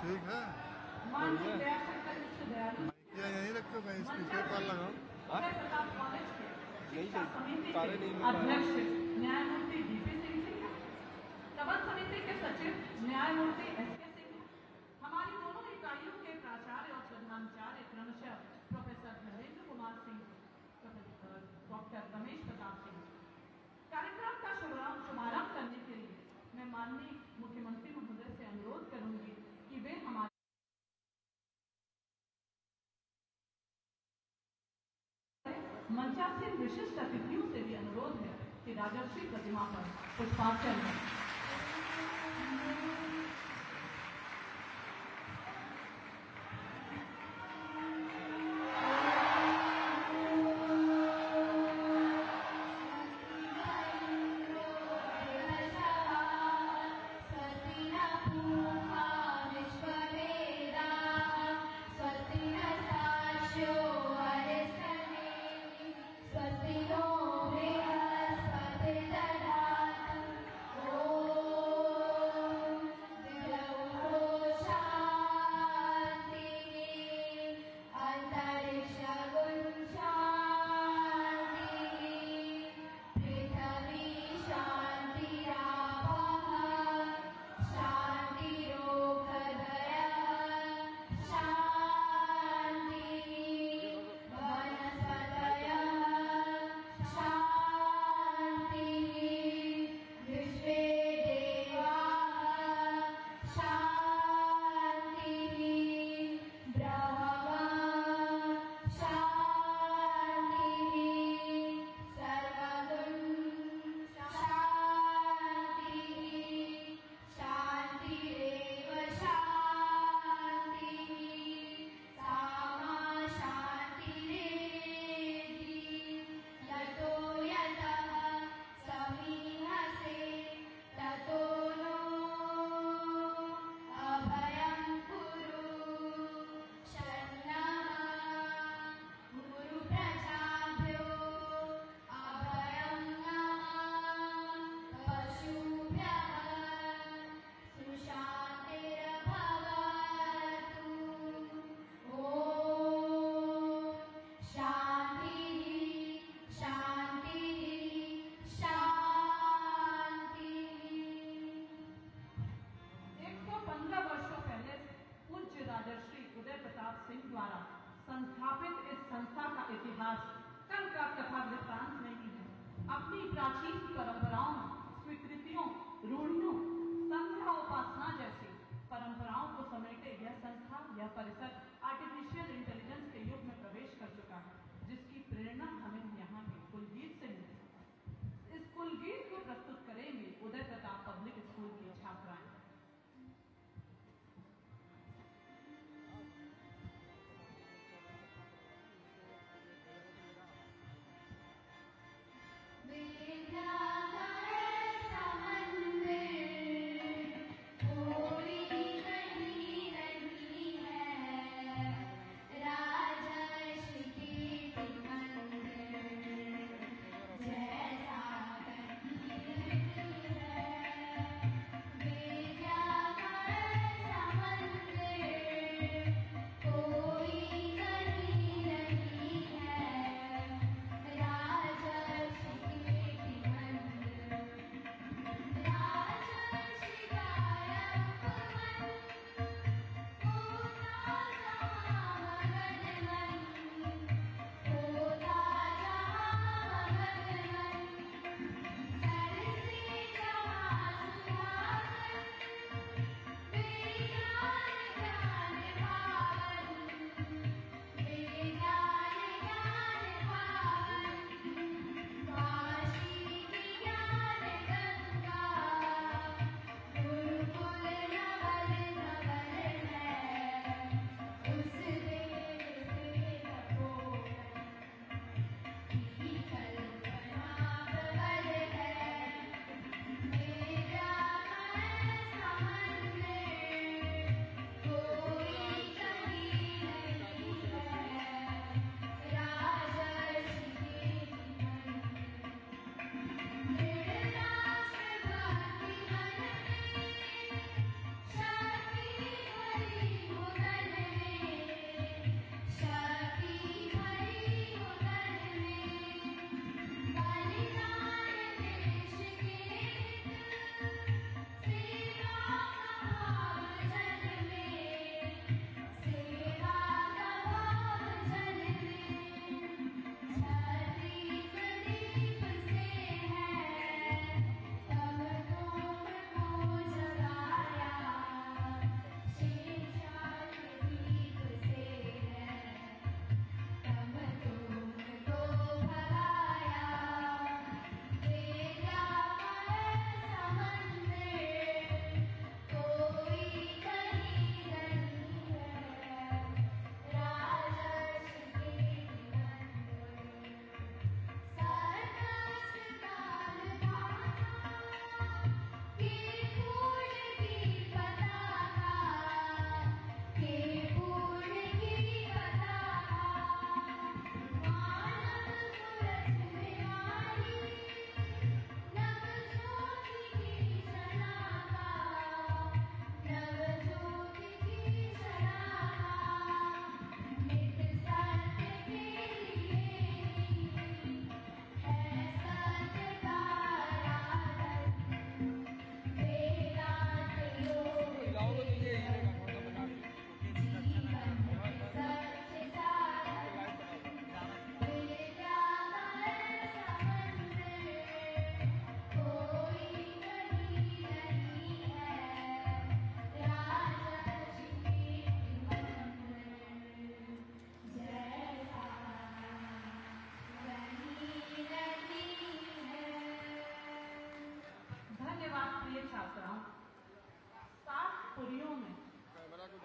ठीक है। माइकिया यहीं रखो भाई, स्पीकर पर लगाओ। अध्यक्ष न्यायमूर्ति डीपी सिंह जी, प्रबंध समिति के सचिव न्यायमूर्ति एसके सिंह, हमारी दोनों इकाइयों के प्राचार्य और प्रधानाचार्य क्रमशः प्रोफेसर धर्मेंद्र कुमार सिंह, डॉक्टर रमेश प्रताप सिंह। कार्यक्रम का शुभारंभ करने के लिए मैं माननीय मुख्यमंत्री महोदय से अनुरोध करूंगी कि वे हमारे मंचासीन विशिष्ट अतिथियों से भी अनुरोध है कि राजर्षि प्रतिमा पर पुष्पार्चन करें। स्वस्ति नो बृहस्पतिर्दधातु।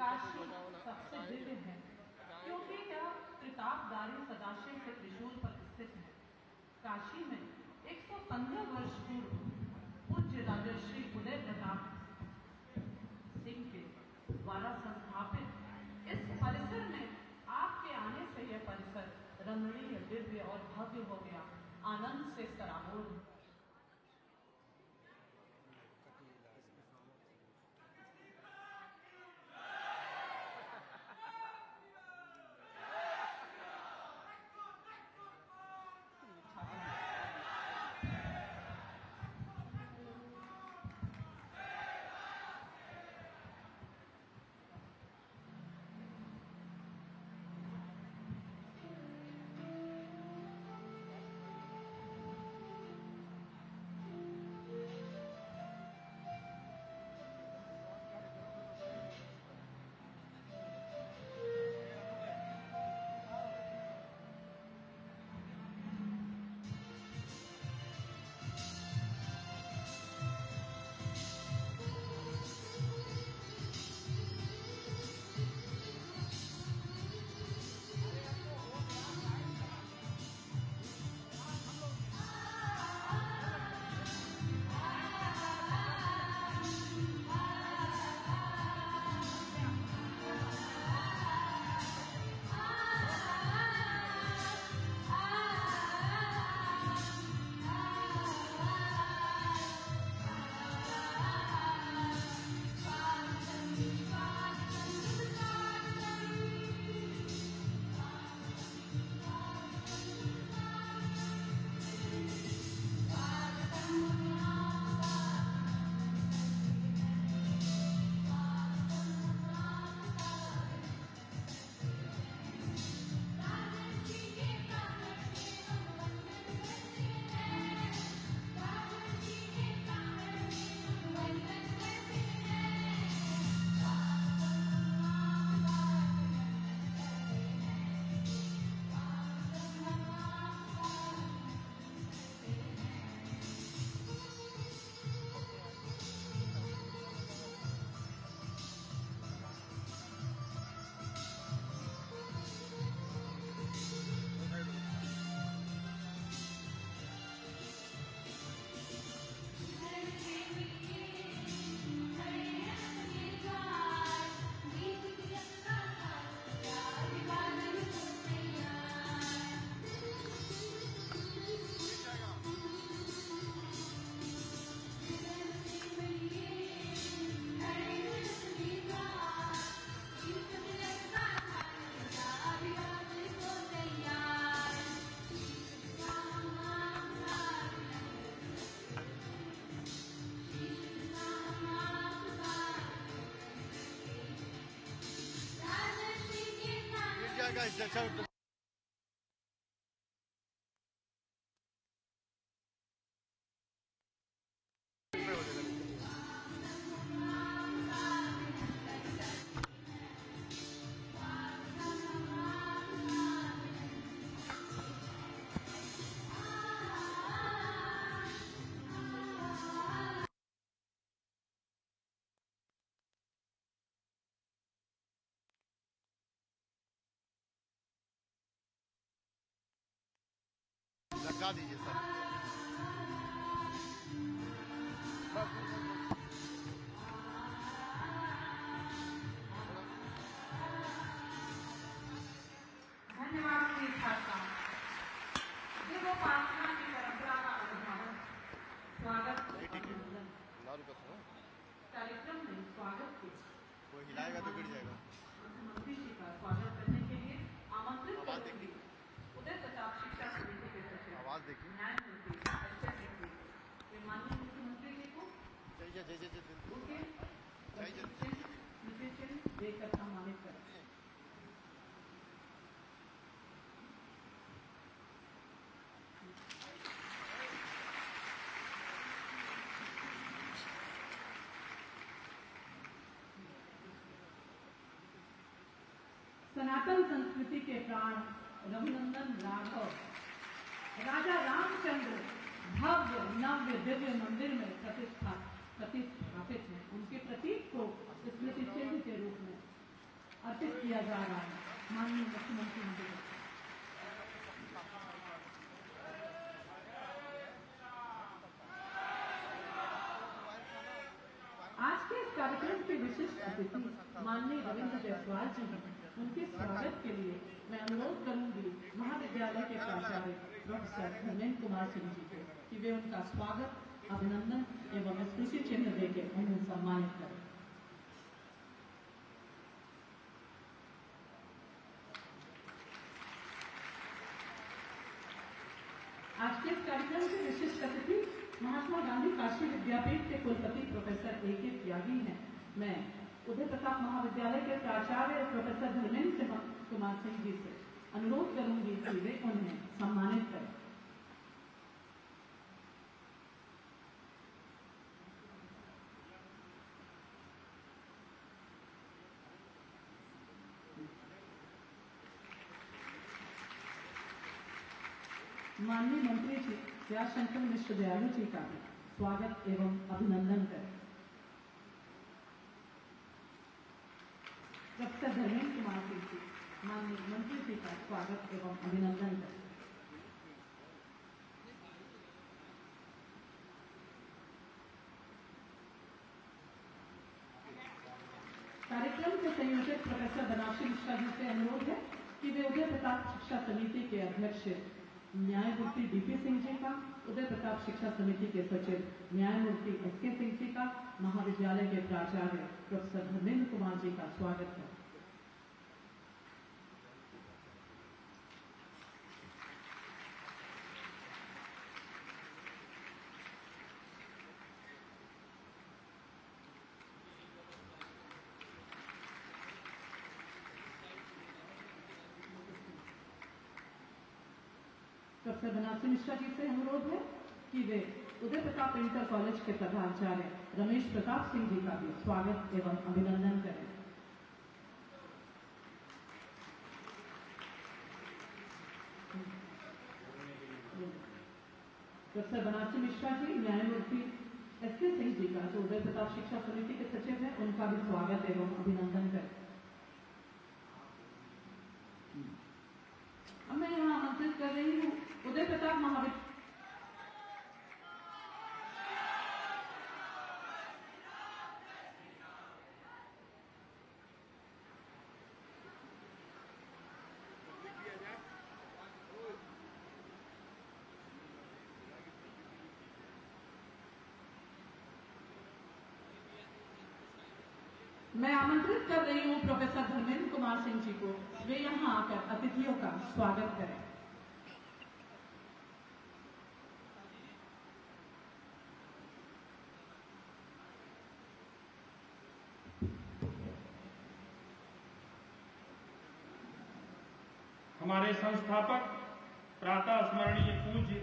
काशी सबसे दिव्य है क्योंकि यह प्रतापधारी सदाशिव के त्रिशूल पर स्थित है। काशी में 115 वर्ष पूर्व पूज्य राजर्षि उदय प्रताप सिंह के द्वारा संस्थापित इस परिसर में आपके आने से यह परिसर रमणीय, दिव्य और भव्य हो गया, आनंद से सराबोर। जाएगा इससे अच्छा लगा दीजिए सर। धन्यवाद छात्रा। देवोपासना की परंपरा का अभिभावक स्वागत कार्यक्रम में स्वागत के कोई हिलाएगा तो गिर जाएगा। मुख्यमंत्री जी का स्वागत करने के लिए आमंत्रित करूंगी उदय प्रताप शिक्षा समिति के सचिव आवाज देखिए। न्यायमूर्ति माननीय मुख्यमंत्री जी को उनके विशेषण देकर सम्मानित करें। सनातन संस्कृति के प्राण रघुनंदन राघव राजा रामचंद्र भव्य नव्य दिव्य मंदिर में प्रतिष्ठापित हैं। उनके प्रतीक को स्मृति चिन्ह के रूप में मुख्यमंत्री महोदय। आज के इस कार्यक्रम के विशिष्ट अतिथि माननीय रविंद्र जायसवाल जी हैं। उनके स्वागत के लिए मैं अनुरोध करूंगी महाविद्यालय के प्राचार्य प्रोफेसर धर्मेंद्र कुमार सिंह जी को कि वे उनका स्वागत, अभिनंदन एवं स्मृति चिन्ह देकर उन्हें सम्मानित करें। आज के इस कार्यक्रम के विशिष्ट अतिथि महात्मा गांधी काशी विद्यापीठ के कुलपति प्रोफेसर ए.के. त्यागी हैं। मैं उदय प्रताप महाविद्यालय के प्राचार्य प्रोफेसर धर्मेंद्र कुमार सिंह जी से अनुरोध करूंगी कि वे उन्हें सम्मानित करें। माननीय मंत्री जी दयाशंकर मिश्र दयालु जी का भी स्वागत एवं अभिनंदन करें। प्रोफेसर धर्मेंद्र कुमार सिंह जी माननीय मंत्री जी का स्वागत एवं अभिनंदन करें। कार्यक्रम के संयोजक प्रोफेसर बनारसी मिश्रा जी से अनुरोध है कि वे उदय प्रताप शिक्षा समिति के अध्यक्ष न्यायमूर्ति डीपी सिंह जी का, उदय प्रताप शिक्षा समिति के सचिव न्यायमूर्ति एस.के. सिंह जी का, महाविद्यालय के प्राचार्य प्रोफेसर धर्मेंद्र कुमार जी का स्वागत है। प्रोफेसर बनारसी मिश्रा जी से अनुरोध है कि वे उदय प्रताप इंटर कॉलेज के प्रधानाचार्य रमेश प्रताप सिंह जी का भी स्वागत एवं अभिनंदन करें। प्रोफेसर बनारसी मिश्रा जी न्यायमूर्ति एस.के. सिंह जी का, जो उदय प्रताप शिक्षा समिति के सचिव हैं, उनका भी स्वागत एवं अभिनंदन करें। अब मैं यहाँ आमंत्रित कर रही हूँ उदय प्रताप महाविद्यालय मैं आमंत्रित कर रही हूँ प्रोफेसर धर्मेंद्र कुमार सिंह जी को, वे यहाँ आकर अतिथियों का स्वागत करें। हमारे संस्थापक प्रातः स्मरणीय पूज्य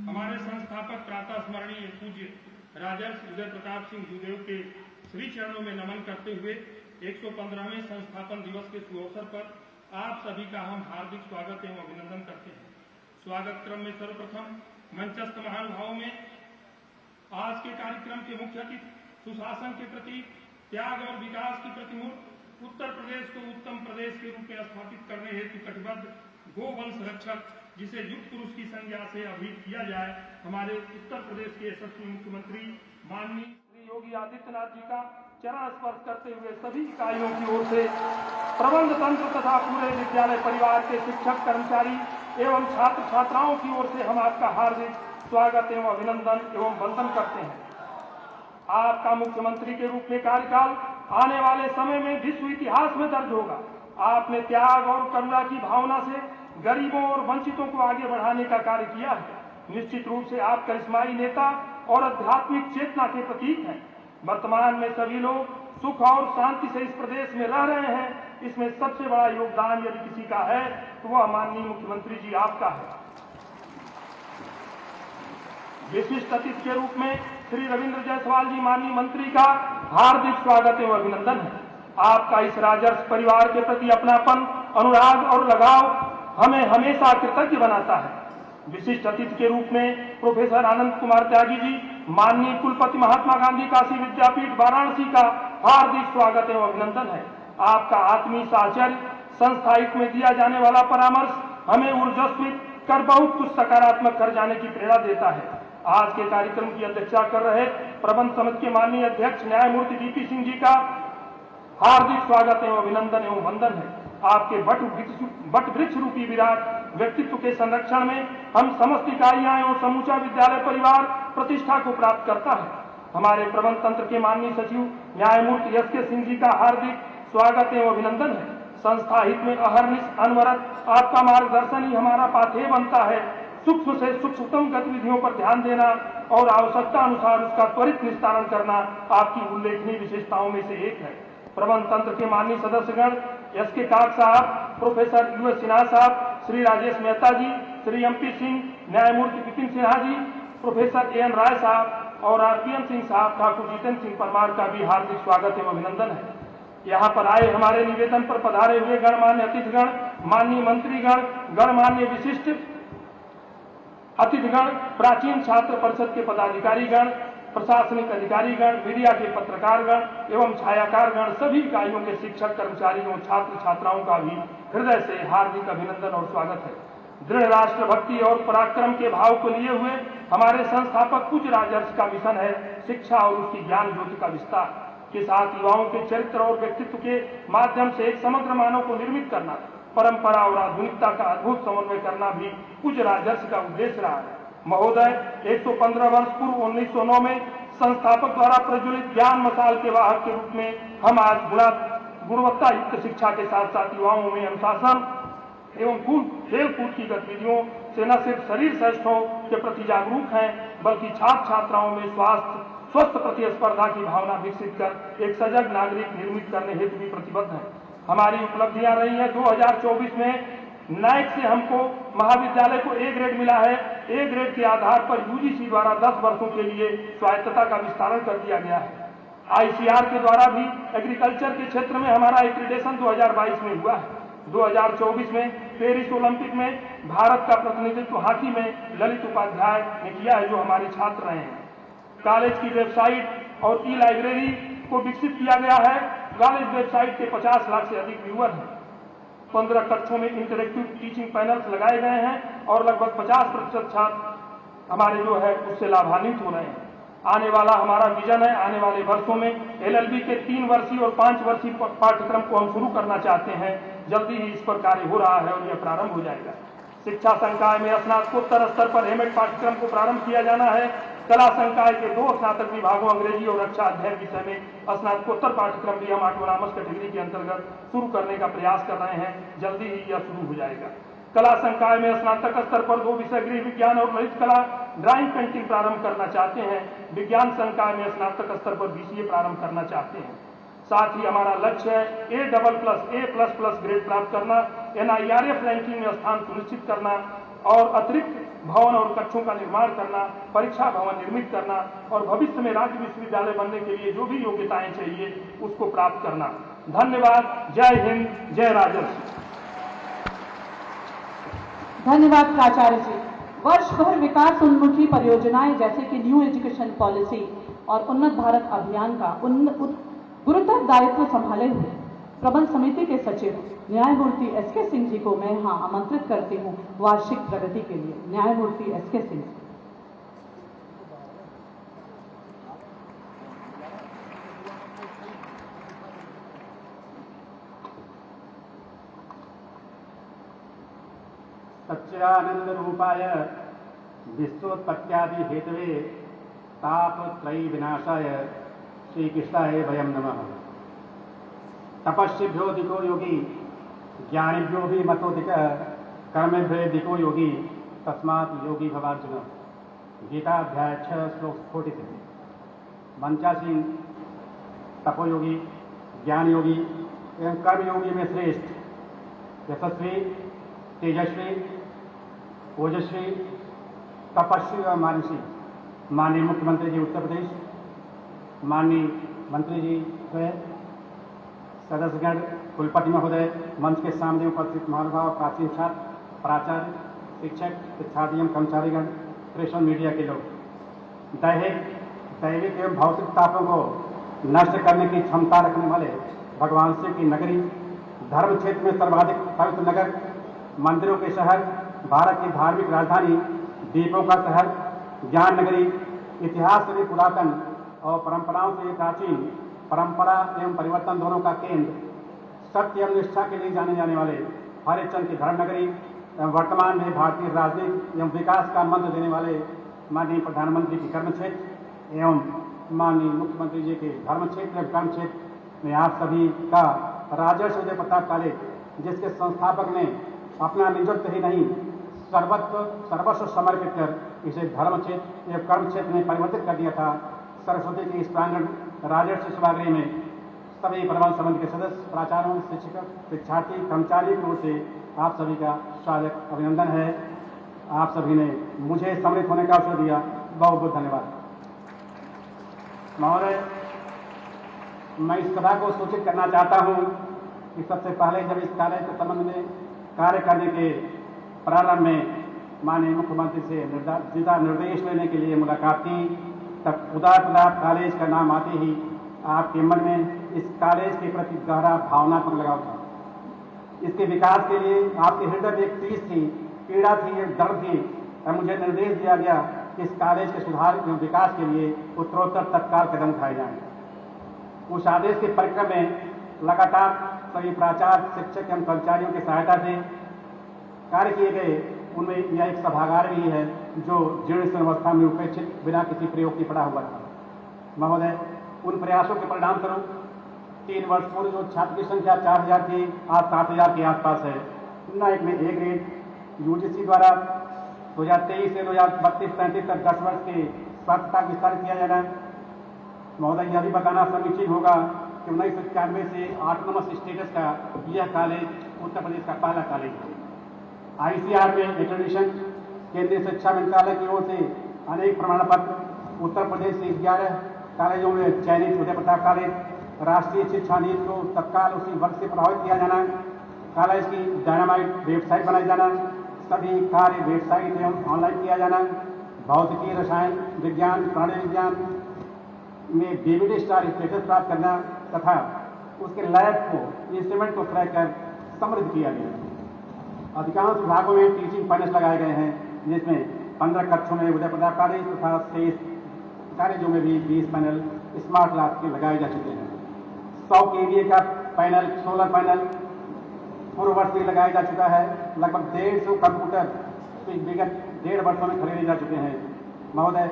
हमारे संस्थापक प्रातः स्मरणीय पूज्य राजर्षि उदय प्रताप सिंह जूदेव के श्री चरणों में नमन करते हुए 115वें संस्थापन दिवस के शुभ अवसर पर आप सभी का हम हार्दिक स्वागत एवं अभिनंदन करते हैं। स्वागत क्रम में सर्वप्रथम मंचस्थ महानुभावों में आज के कार्यक्रम के मुख्य अतिथि, सुशासन के प्रति त्याग और विकास की प्रतिमूर्त, उत्तर प्रदेश को उत्तम प्रदेश के रूप में स्थापित करने हेतु कटिबद्ध गोवंश रक्षक, जिसे युग पुरुष की संज्ञा से अभिहित किया जाए, हमारे उत्तर प्रदेश के यशस्वी मुख्यमंत्री माननीय श्री योगी आदित्यनाथ जी का चरण स्पर्श करते हुए सभी इकाइयों की ओर से प्रबंध तंत्र तथा पूरे विद्यालय परिवार के शिक्षक, कर्मचारी एवं छात्र छात्राओं की ओर से हम आपका हार्दिक स्वागत एवं अभिनंदन एवं वंदन करते हैं। आपका मुख्यमंत्री के रूप में कार्यकाल आने वाले समय में विश्व इतिहास में दर्ज होगा। आपने त्याग और करुणा की भावना से गरीबों और वंचितों को आगे बढ़ाने का कार्य किया है। निश्चित रूप से आप करिश्माई नेता और आध्यात्मिक चेतना के प्रतीक हैं। वर्तमान में सभी लोग सुख और शांति से इस प्रदेश में रह रहे हैं। इसमें सबसे बड़ा योगदान यदि किसी का है तो वह माननीय मुख्यमंत्री जी आपका है। विशिष्ट अतिथि के रूप में श्री रविंद्र जायसवाल जी माननीय मंत्री का हार्दिक स्वागत एवं अभिनंदन है। आपका इस राजर्षि परिवार के प्रति अपनापन, अनुराग और लगाव हमें हमेशा कृतज्ञ बनाता है। विशिष्ट अतिथि के रूप में प्रोफेसर आनंद कुमार त्यागी जी, माननीय कुलपति महात्मा गांधी काशी विद्यापीठ वाराणसी का हार्दिक स्वागत एवं अभिनंदन है। आपका आत्मीय साहचर्य, संस्था हित में दिया जाने वाला परामर्श हमें ऊर्जास्वित कर बहुत कुछ सकारात्मक कर जाने की प्रेरणा देता है। आज के कार्यक्रम की अध्यक्षता कर रहे प्रबंध समिति के माननीय अध्यक्ष न्यायमूर्ति डीपी सिंह जी का हार्दिक स्वागत एवं अभिनंदन एवं वंदन है। आपके वट वृक्ष रूपी विराट व्यक्तित्व के संरक्षण में हम समस्त इकाइयां एवं समूचा विद्यालय परिवार प्रतिष्ठा को प्राप्त करता है। हमारे प्रबंध तंत्र के माननीय सचिव न्यायमूर्ति एस के सिंह जी का हार्दिक स्वागत एवं अभिनंदन है। संस्था हित में अहर्निश अनवरत आपका मार्गदर्शन ही हमारा पाथेय बनता है। सूक्ष्म से सूक्ष्मतम गतिविधियों पर ध्यान देना और आवश्यकता अनुसार उसका त्वरित निस्तारण करना आपकी उल्लेखनीय विशेषताओं में से एक है। प्रबंध तंत्र के माननीय सदस्यगण एस के काक साहब, प्रोफेसर यूएस सिन्हा साहब, श्री राजेश मेहता जी, श्री एमपी सिंह, न्यायमूर्ति विपिन सिन्हा जी, प्रोफेसर एन राय साहब और आरपीएन सिंह साहब, ठाकुर जितेंद्र सिंह परमार का भी हार्दिक स्वागत एवं अभिनंदन है। यहाँ पर आए हमारे निवेदन पर पधारे हुए गणमान्य अतिथिगण, माननीय मंत्रीगण, गणमान्य विशिष्ट अतिथिगण, प्राचीन छात्र परिषद के पदाधिकारीगण, प्रशासनिक अधिकारीगण, मीडिया के पत्रकारगण एवं छायाकारगण, सभी इकाइयों के शिक्षक, कर्मचारियों, छात्र छात्राओं का भी हृदय से हार्दिक अभिनंदन और स्वागत है। दृढ़ राष्ट्रभक्ति और पराक्रम के भाव को लिए हुए हमारे संस्थापक पूज्य राजर्षि का मिशन है शिक्षा और उसकी ज्ञान ज्योति का विस्तार के साथ युवाओं के चरित्र और व्यक्तित्व के माध्यम से एक समग्र मानव को निर्मित करना, परंपरा और आधुनिकता का अद्भुत समन्वय करना भी पूज्य राजर्षि का उद्देश्य रहा है। महोदय, 115 वर्ष पूर्व 1909 में संस्थापक द्वारा प्रज्वलित ज्ञान मशाल के वाहक के रूप में हम आज गुणवत्ता युक्त शिक्षा के साथ साथ युवाओं में अनुशासन एवं खेल कूद की गतिविधियों से न सिर्फ शरीर श्रेष्ठों के प्रति जागरूक हैं, बल्कि छात्र छात्राओं में स्वस्थ प्रतिस्पर्धा की भावना विकसित कर एक सजग नागरिक निर्मित करने हेतु भी प्रतिबद्ध हैं। हमारी उपलब्धियां रही हैं। 2024 में नाइक से हमको महाविद्यालय को ए ग्रेड मिला है। ए ग्रेड के आधार पर यूजीसी द्वारा 10 वर्षों के लिए स्वायत्तता का विस्तारण कर दिया गया है। आईसीआर के द्वारा भी एग्रीकल्चर के क्षेत्र में हमारा एक्रीडेशन 2022 में हुआ है। 2024 में पेरिस ओलंपिक में भारत का प्रतिनिधित्व हॉकी में ललित उपाध्याय ने किया है, जो हमारे छात्र रहे हैं। कॉलेज की वेबसाइट और ई लाइब्रेरी को विकसित किया गया है। कॉलेज वेबसाइट के 50 लाख से अधिक व्यूअर हैं। 15 कक्षों में इंटरेक्टिव टीचिंग पैनल्स लगाए गए हैं और लगभग 50% छात्र हमारे जो है उससे लाभान्वित हो रहे हैं। आने वाला हमारा विजन है, आने वाले वर्षों में एलएलबी के 3 वर्षीय और 5 वर्षीय पाठ्यक्रम को हम शुरू करना चाहते हैं। जल्दी ही इस पर कार्य हो रहा है और यह प्रारंभ हो जाएगा। शिक्षा संकाय में स्नातकोत्तर स्तर पर एमएड पाठ्यक्रम को प्रारंभ किया जाना है। कला संकाय के 2 स्नातक विभागों अंग्रेजी और रक्षा अध्ययन विषय में स्नातकोत्तर पाठ्यक्रम भी हम ऑटोनॉमस कैटेगरी के अंतर्गत शुरू करने का प्रयास कर रहे हैं। जल्दी ही यह शुरू हो जाएगा। कला संकाय में स्नातक स्तर पर 2 विषय गृह विज्ञान और ललित कला ड्राइंग पेंटिंग प्रारंभ करना चाहते हैं। विज्ञान संकाय में स्नातक स्तर पर बीसीए प्रारंभ करना चाहते हैं। साथ ही हमारा लक्ष्य है A++ ग्रेड प्राप्त करना, NIRF रैंकिंग में स्थान सुनिश्चित करना और अतिरिक्त भवन और कक्षों का निर्माण करना, परीक्षा भवन निर्मित करना और भविष्य में राज्य विश्वविद्यालय बनने के लिए जो भी योग्यताएं चाहिए उसको प्राप्त करना। धन्यवाद। जय हिंद, जय राजर्षि। धन्यवाद प्राचार्य जी। वर्ष भर विकास उन्मुखी परियोजनाएं जैसे कि न्यू एजुकेशन पॉलिसी और उन्नत भारत अभियान का गुरुतर दायित्व संभाले हुए प्रबंध समिति के सचिव न्यायमूर्ति एस के सिंह जी को मैं यहाँ आमंत्रित करती हूँ वार्षिक प्रगति के लिए। न्यायमूर्ति एस के सिंह। सच्चिदानंद रूपाय विश्वोत्पत्त्यादि हेतवे तापत्रयी विनाशाय श्री कृष्णाय वयम नमः। तपस्विभ्यो दिको योगी ज्ञानिभ्यो भी मतोधिक कर्मेभ्यो दिको योगी तस्मात् योगी भवार्जुन। गीताध्याय 6 श्लोक 43। मंचासीन तपोयोगी, ज्ञान योगी एवं कर्म योगी में श्रेष्ठ यशस्वी, तेजस्वी, ओजस्वी, तपस्वी और मानसी माननीय मुख्यमंत्री जी उत्तर प्रदेश, माननीय मंत्री जी स्वयं, सदस्यगण, कुलपति महोदय, मंच के सामने उपस्थित महानुभाव, प्राचीन छात्र, प्राचार्य, शिक्षक, शिक्षार्थी एवं कर्मचारीगण, प्रेस और मीडिया के लोग, दैविक एवं भौतिक तापों को नष्ट करने की क्षमता रखने वाले भगवान शिव की नगरी, धर्म क्षेत्र में सर्वाधिक पवित्र नगर, मंदिरों के शहर, भारत की धार्मिक राजधानी, दीपों का शहर, ज्ञान नगरी, इतिहास से पुरातन और परंपराओं से प्राचीन, परंपरा एवं परिवर्तन दोनों का केंद्र, सत्य एवं निष्ठा के लिए जाने जाने वाले हरिश्चंद्र की धर्म नगरी, वर्तमान में भारतीय राजनीति एवं विकास का मंत्र देने वाले माननीय प्रधानमंत्री की कर्म क्षेत्र एवं माननीय मुख्यमंत्री जी के धर्म क्षेत्र एवं कर्म क्षेत्र में आप सभी का राजर्षि उदय प्रताप कॉलेज, जिसके संस्थापक ने अपना निजत्व ही नहीं सर्वस्व समर्पित कर इसे धर्म क्षेत्र एवं कर्म क्षेत्र में परिवर्तित कर दिया था। सरस्वती के इस प्रांगण राजर्षि सभागृह में सभी प्रबंध समिति के सदस्य, प्राचार्यों, शिक्षक, शिक्षार्थी, कर्मचारी की ओर से आप सभी का स्वागत, अभिनंदन है। आप सभी ने मुझे सम्मिलित होने का अवसर दिया, बहुत बहुत धन्यवाद। महोदय, मैं इस सभा को सूचित करना चाहता हूं कि सबसे पहले जब इस कॉलेज के संबंध में कार्य करने के प्रारंभ में माननीय मुख्यमंत्री से दिशा निर्देश लेने के लिए मुलाकात की, तब उदार प्रताप कॉलेज का नाम आते ही आपके मन में इस कॉलेज के प्रति गहरा भावनात्मक लगाव था। इसके विकास के लिए आपके हृदय में एक टीस थी, पीड़ा थी, एक दर्द थी और मुझे निर्देश दिया गया कि इस कॉलेज के सुधार एवं विकास के लिए उत्तरोत्तर तत्काल कदम उठाए जाएं। उस आदेश के परिक्रम में लगातार सभी प्राचार्य, शिक्षक एवं कर्मचारियों की सहायता से कार्य किए गए। उनमें यह एक सभागार भी है जो जीर्ण अवस्था में उपेक्षित बिना किसी प्रयोग की पड़ा हुआ था। महोदय, उन प्रयासों के परिणाम स्वरूप 3 वर्ष पूर्व जो छात्र की संख्या 4000 थी, आज 7000 के आसपास है। नाइक में ए ग्रेड यूजीसी द्वारा 2023 से 2032-33 तक 10 वर्ष के स्वास्थ्यता विस्तारित किया जाना। महोदय, यह भी बताना समीचीन होगा कि 1991 से ऑटोनोमस स्टेटस का यह कॉलेज उत्तर प्रदेश का पहला कॉलेज है। ICR में एक्रेडिटेशन, केंद्रीय शिक्षा मंत्रालय की ओर से अनेक प्रमाण पत्र, उत्तर प्रदेश से 11 कॉलेजों में चयनित उदय प्रताप कॉलेज, राष्ट्रीय शिक्षा नीति को तत्काल उसी वर्ष से प्रभावित किया जाना, कॉलेज की डायनामाइट वेबसाइट बनाई जाना, सभी कार्य वेबसाइट एवं ऑनलाइन किया जाना, भौतिकी, रसायन विज्ञान, प्राणी विज्ञान में DVD स्टार स्टेटस प्राप्त करना तथा उसके लैब को, इंस्ट्रूमेंट को क्रय कर समृद्ध किया गया। अधिकांश विभागों में टीचिंग पैनल्स लगाए गए हैं, जिसमें 15 कक्षों में उदय प्रताप कॉलेज तथा शेष कॉलेजों में भी 20 पैनल स्मार्ट क्लास के लगाए जा चुके हैं। 100 KVA का पैनल, सोलर पैनल पूर्व वर्ष में लगाया जा चुका है। लगभग 150 कंप्यूटर विगत 1.5 वर्षों में खरीदे जा चुके हैं। महोदय,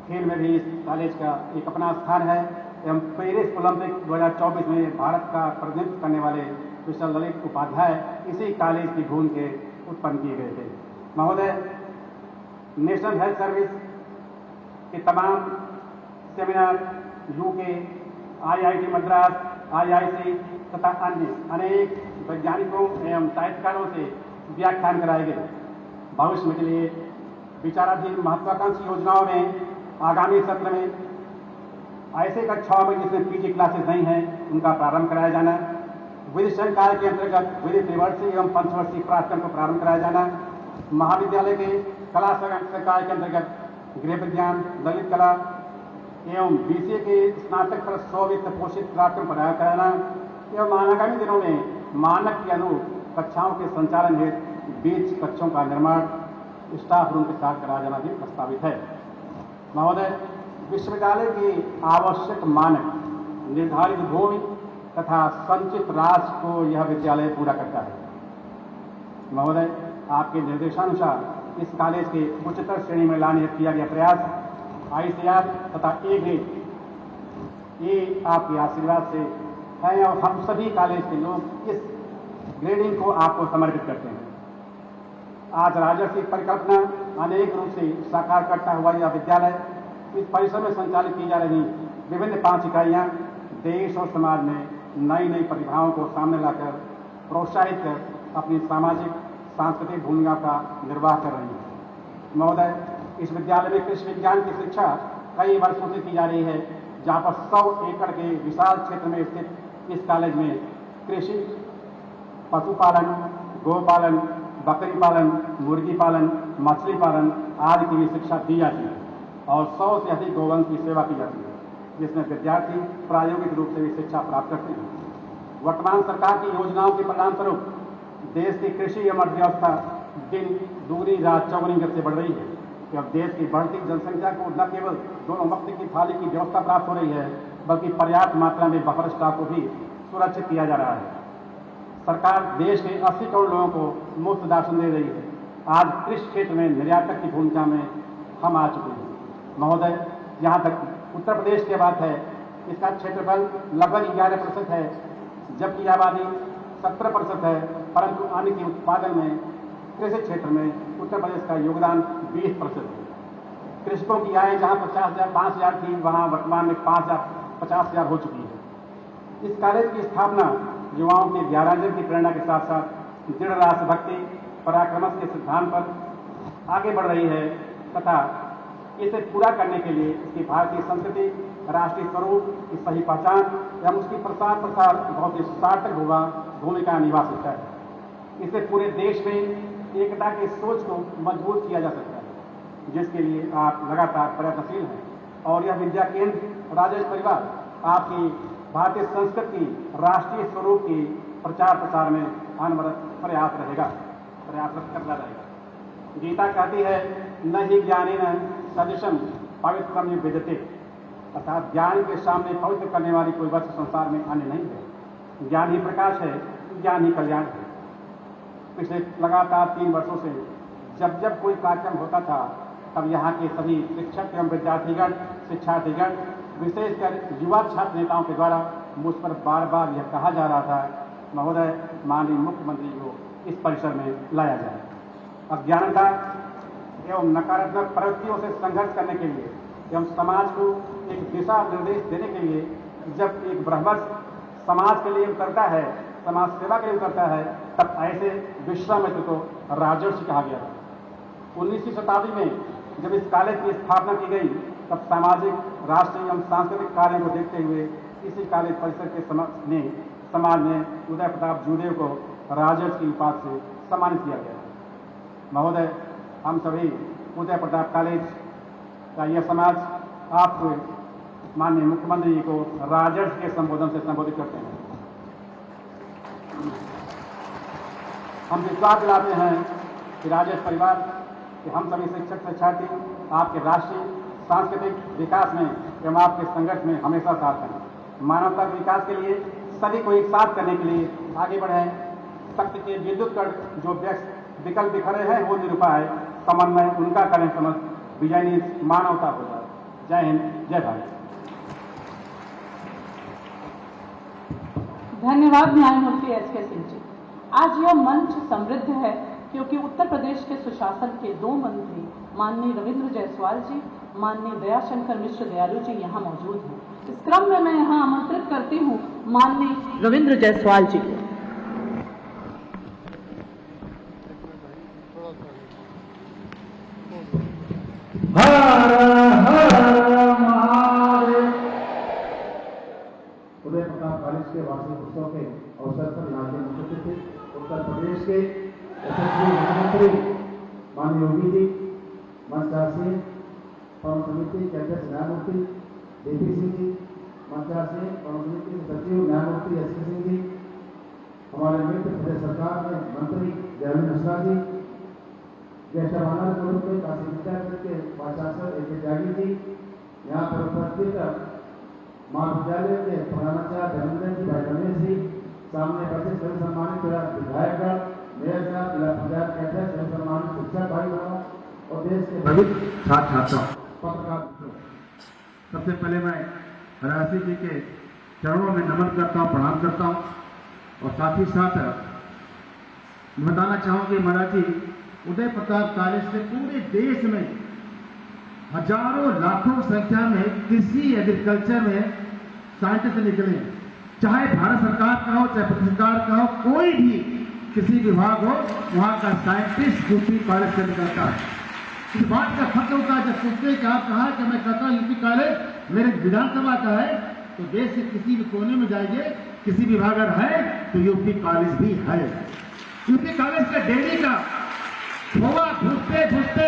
खेल में भी इस कॉलेज का एक अपना स्थान है एवं पेरिस ओलंपिक 2024 में भारत का प्रतिनिधित्व करने वाले विशल ललित उपाध्याय इसी कॉलेज की गूंज के उत्पन्न किए गए थे। महोदय, नेशनल हेल्थ सर्विस के तमाम seminar, UK, IIT Madras, IIC तथा अन्य अनेक वैज्ञानिकों एवं साहित्यकारों से व्याख्यान कराए गए। भविष्य के लिए विचाराधीन महत्वाकांक्षी योजनाओं में आगामी सत्र में ऐसे कक्षाओं में जिसमें PG क्लासेस नहीं हैं, उनका प्रारंभ कराया जाना, विधि संकाय के अंतर्गत विधि त्रिवर्षीय एवं पंचवर्षीय पाठ्यक्रम को प्रारंभ कराया जाना, महाविद्यालय के कला संकाय के अंतर्गत गृह विज्ञान, ललित कला एवं BCA के स्नातक पर 100 वित्त पोषित पाठ्यक्रम प्रदान कराना एवं आगामी दिनों में मानक के अनुरूप कक्षाओं के संचालन हेतु 20 कक्षों का निर्माण स्टाफ रूम के साथ कराया जाना भी प्रस्तावित है। महोदय, विश्वविद्यालय की आवश्यक मानक, निर्धारित भूमि तथा संचित राशि को यह विद्यालय पूरा करता है। महोदय, आपके निर्देशानुसार इस कॉलेज के उच्चतर श्रेणी में लाने किया गया प्रयास ICR तथा A ग्रेड ये आपके आशीर्वाद से है और हम सभी कॉलेज के लोग इस ग्रेडिंग को आपको समर्पित करते हैं। आज राजर्षि परिकल्पना अनेक रूप से साकार करता हुआ यह विद्यालय इस परिसर में संचालित की जा रही विभिन्न 5 इकाइयाँ देश और समाज में नई नई प्रतिभाओं को सामने लाकर प्रोत्साहित कर अपनी सामाजिक सांस्कृतिक भूमिका का निर्वाह कर रही है। महोदय, इस विद्यालय में कृषि विज्ञान की शिक्षा कई वर्षों से की जा रही है, जहाँ पर 100 एकड़ के विशाल क्षेत्र में स्थित इस कॉलेज में कृषि, पशुपालन, गोपालन, बकरी पालन, मुर्गी पालन, मछली पालन आदि की भी शिक्षा दी जाती है और 100 से अधिक गोवंश की सेवा की जाती है, जिसमें विद्यार्थी प्रायोगिक रूप से भी शिक्षा प्राप्त करते हैं। वर्तमान सरकार की योजनाओं के परिणाम स्वरूप देश की कृषि एवं अर्थव्यवस्था दिन दूनी रात चौगुनी गति से बढ़ रही है कि अब देश की बढ़ती जनसंख्या को न केवल दोनों वक्त की थाली की व्यवस्था प्राप्त हो रही है, बल्कि पर्याप्त मात्रा में बफर स्टॉक को भी सुरक्षित किया जा रहा है। सरकार देश के 80 करोड़ लोगों को मुफ्त राशन दे रही है। आज कृषि क्षेत्र में निर्यातक की भूमिका में हम आ चुके हैं। महोदय, जहाँ तक उत्तर प्रदेश की बात है, इसका क्षेत्रफल लगभग 11% है, जबकि आबादी 17% है, परंतु अन्न के उत्पादन में कृषि क्षेत्र में उत्तर प्रदेश का योगदान 20% है। कृषकों की आय जहाँ 5,000 थी, वहाँ वर्तमान में 50,000 हो चुकी है। इस कॉलेज की स्थापना युवाओं के ज्ञानार्जन की प्रेरणा के साथ साथ दृढ़ राष्ट्रभक्ति, पराक्रमश के सिद्धांत पर आगे बढ़ रही है तथा इसे पूरा करने के लिए इसकी भारतीय संस्कृति, राष्ट्रीय स्वरूप की सही पहचान एवं उसकी प्रसार बहुत ही सार्थक भूमिका निभा सकता है। इससे पूरे देश में एकता की सोच को मजबूत किया जा सकता है, जिसके लिए आप लगातार प्रयत्नशील हैं और यह विद्या केंद्र राजेश परिवार आपकी भारतीय संस्कृति, राष्ट्रीय स्वरूप की प्रचार प्रसार में अनवरत प्रयासरत करता रहेगा। गीता कहती है, न ही ज्ञानी न सदृशम पवित्रम विद्यते, अर्थात ज्ञान के सामने पवित्र करने वाली कोई वस्तु संसार में अन्य नहीं है। ज्ञान ही प्रकाश है, ज्ञान ही कल्याण है। पिछले लगातार 3 वर्षों से जब जब कोई कार्यक्रम होता था, तब यहाँ के सभी शिक्षक एवं विद्यार्थीगण, शिक्षार्थीगण, विशेषकर युवा छात्र नेताओं के द्वारा मुझ पर बार बार यह कहा जा रहा था, महोदय, माननीय मुख्यमंत्री को इस परिसर में लाया जाए। अज्ञानता एवं नकारात्मक प्रवृत्तियों से संघर्ष करने के लिए एवं समाज को एक दिशा निर्देश देने के लिए जब एक ब्रह्मर्ष समाज के लिए उतरता है, समाज सेवा के लिए उतरता है, तब ऐसे विश्वामित्र को राजर्षि कहा गया था। 19वीं शताब्दी में जब इस कॉलेज की स्थापना की गई, तब सामाजिक, राष्ट्रीय एवं सांस्कृतिक कार्यों को देखते हुए इसी कॉलेज परिसर के समाज में उदय प्रताप जूदेव को राजर्षि की उपाधि से सम्मानित किया गया। महोदय, हम सभी उदय प्रताप कॉलेज का यह समाज आपको माननीय मुख्यमंत्री जी को राजर्षि के संबोधन से संबोधित करते हैं। हम विश्वास दिलाते हैं कि राजेश परिवार कि हम सभी शिक्षक शिक्षार्थी आपके राष्ट्रीय सांस्कृतिक विकास में एवं आपके संघर्ष में हमेशा साथ हैं। मानवता के विकास के लिए सभी को एक साथ करने के लिए आगे बढ़े। शक्ति के विद्युत कण जो विकल्प बिखरे हैं वो निरुपाय, समन्वय उनका करें समझ, विजयी मानवता हो जाए। जय हिंद, जय भारत। धन्यवाद न्यायमूर्ति एस.के. सिंह जी। आज यह मंच समृद्ध है क्योंकि उत्तर प्रदेश के सुशासन के 2 मंत्री माननीय रविंद्र जायसवाल जी, माननीय दयाशंकर मिश्र दयालु जी यहाँ मौजूद हैं। इस क्रम में मैं यहाँ आमंत्रित करती हूँ माननीय रविंद्र जायसवाल जी को। उदय प्रताप कॉलेज के वार्षिक उत्सव के अवसर पर यहाँ के मुख्य अतिथि उत्तर प्रदेश के यशस्वी मुख्यमंत्री माननीय योगी जी, मंचासीन पवन समिति के अध्यक्ष न्यायमूर्ति डीपी सिंह जी, मंचासीन पवन समिति के सचिव न्यायमूर्ति एस.के. सिंह जी, हमारे मित्र प्रदेश सरकार में मंत्री जयवीर मिश्रा जी, ज्येष्ठ मानव स्वरूप में काशी विद्यापीठ के उपाचार्य ए.के. त्यागी जी, यहाँ पर उपस्थित महाविद्यालय के प्रधानाचार्य धर्मेंद्र जी, भाई रमेश जी, सामने बैठे सभी सम्मानित विधायकगण, मेयर साहब, जिला पंचायत के अध्यक्ष, सभी सम्मानित शिक्षक भाई बहनों और देश के प्रमुख छात्र छात्राओं, पत्रकार मित्रों, सबसे पहले मैं हरासी जी के चरणों में नमन करता हूँ, प्रणाम करता हूँ और साथ ही साथ बताना चाहूँगी महाराज जी, उदय प्रताप कॉलेज से पूरे देश में हजारों लाखों संख्या में कृषि एग्रीकल्चर में साइंटिस्ट निकले, चाहे भारत सरकार का हो चाहे प्रदेश सरकार का हो, कोई भी कृषि विभाग हो, वहाँ का साइंटिस्ट यूपी कॉलेज से निकलता है। इस बात का फख्र होता है जब पूछते कि आप कहा कि मैं कहता हूँ यूपी कॉलेज मेरे विधानसभा का है, तो देश के किसी भी कोने में जाइए, किसी भी अगर है तो यूपी कॉलेज भी है। यूपी कॉलेज का डेली का खोआ भूसते भूसते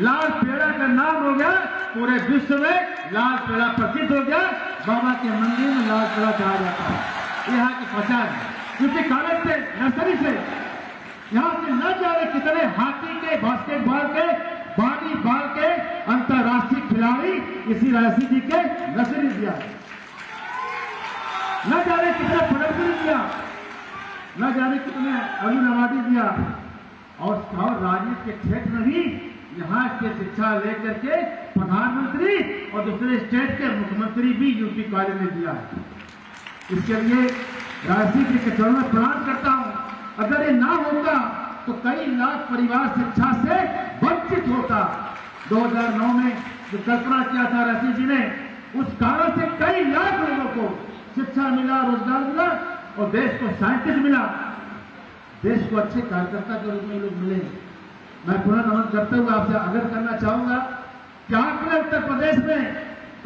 लाल पेड़ा का नाम हो गया, पूरे विश्व में लाल पेड़ा प्रसिद्ध हो गया। बाबा के मंदिर में लाल पेड़ा कहा जाता है। यहाँ की पहचान यूपी कॉलेज से, नर्सरी से, यहाँ से न जाने कितने हाथी के, बास्केटबॉल के, वॉलीबॉल के अंतर्राष्ट्रीय खिलाड़ी इसी राशि जी के नर्सरी दिया, न जाने कितने प्रोडक्शन दिया, न जाने कितने अमीन अवार्डी दिया। और राजनीति के क्षेत्र में भी यहाँ से शिक्षा लेकर के प्रधानमंत्री और दूसरे स्टेट के मुख्यमंत्री भी यूपी कॉलेज में दिया है। इसके लिए राशि जी के चरणों में प्रणाम करता हूँ। अगर ये ना होता तो कई लाख परिवार शिक्षा से वंचित होता। 2009 में जो कल्पना किया था राशि जी ने, उस कारण से कई लाख लोगों को शिक्षा मिला, रोजगार मिला और देश को साइंटिस्ट मिला, देश को अच्छे कार्यकर्ता के रूप में लोग मिले। मैं पुनः नमन करते हुए आपसे आग्रह करना चाहूंगा कि आपने उत्तर प्रदेश में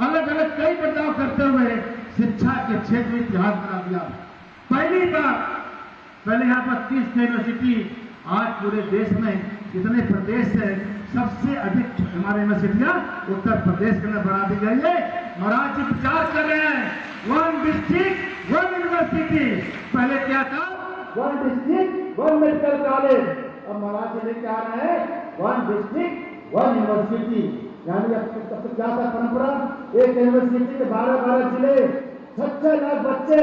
अलग अलग कई बदलाव करते हुए शिक्षा के क्षेत्र में इतिहास बना दिया। पहली बार पहले यहाँ पर 30 यूनिवर्सिटी, आज पूरे देश में जितने प्रदेश है सबसे अधिक हमारे यूनिवर्सिटियां उत्तर प्रदेश के अंदर बना दी गई है। महाराज जी विचार कर रहे हैं 1 डिस्ट्रिक्ट 1 यूनिवर्सिटी। पहले क्या था 1 डिस्ट्रिक्ट 1 मेडिकल कॉलेज, अब महाराज जी लेके आ रहे हैं 1 डिस्ट्रिक्ट 1 यूनिवर्सिटी। यानी अब तक क्या था परंपरा, एक यूनिवर्सिटी के 12 जिले, 6 लाख बच्चे,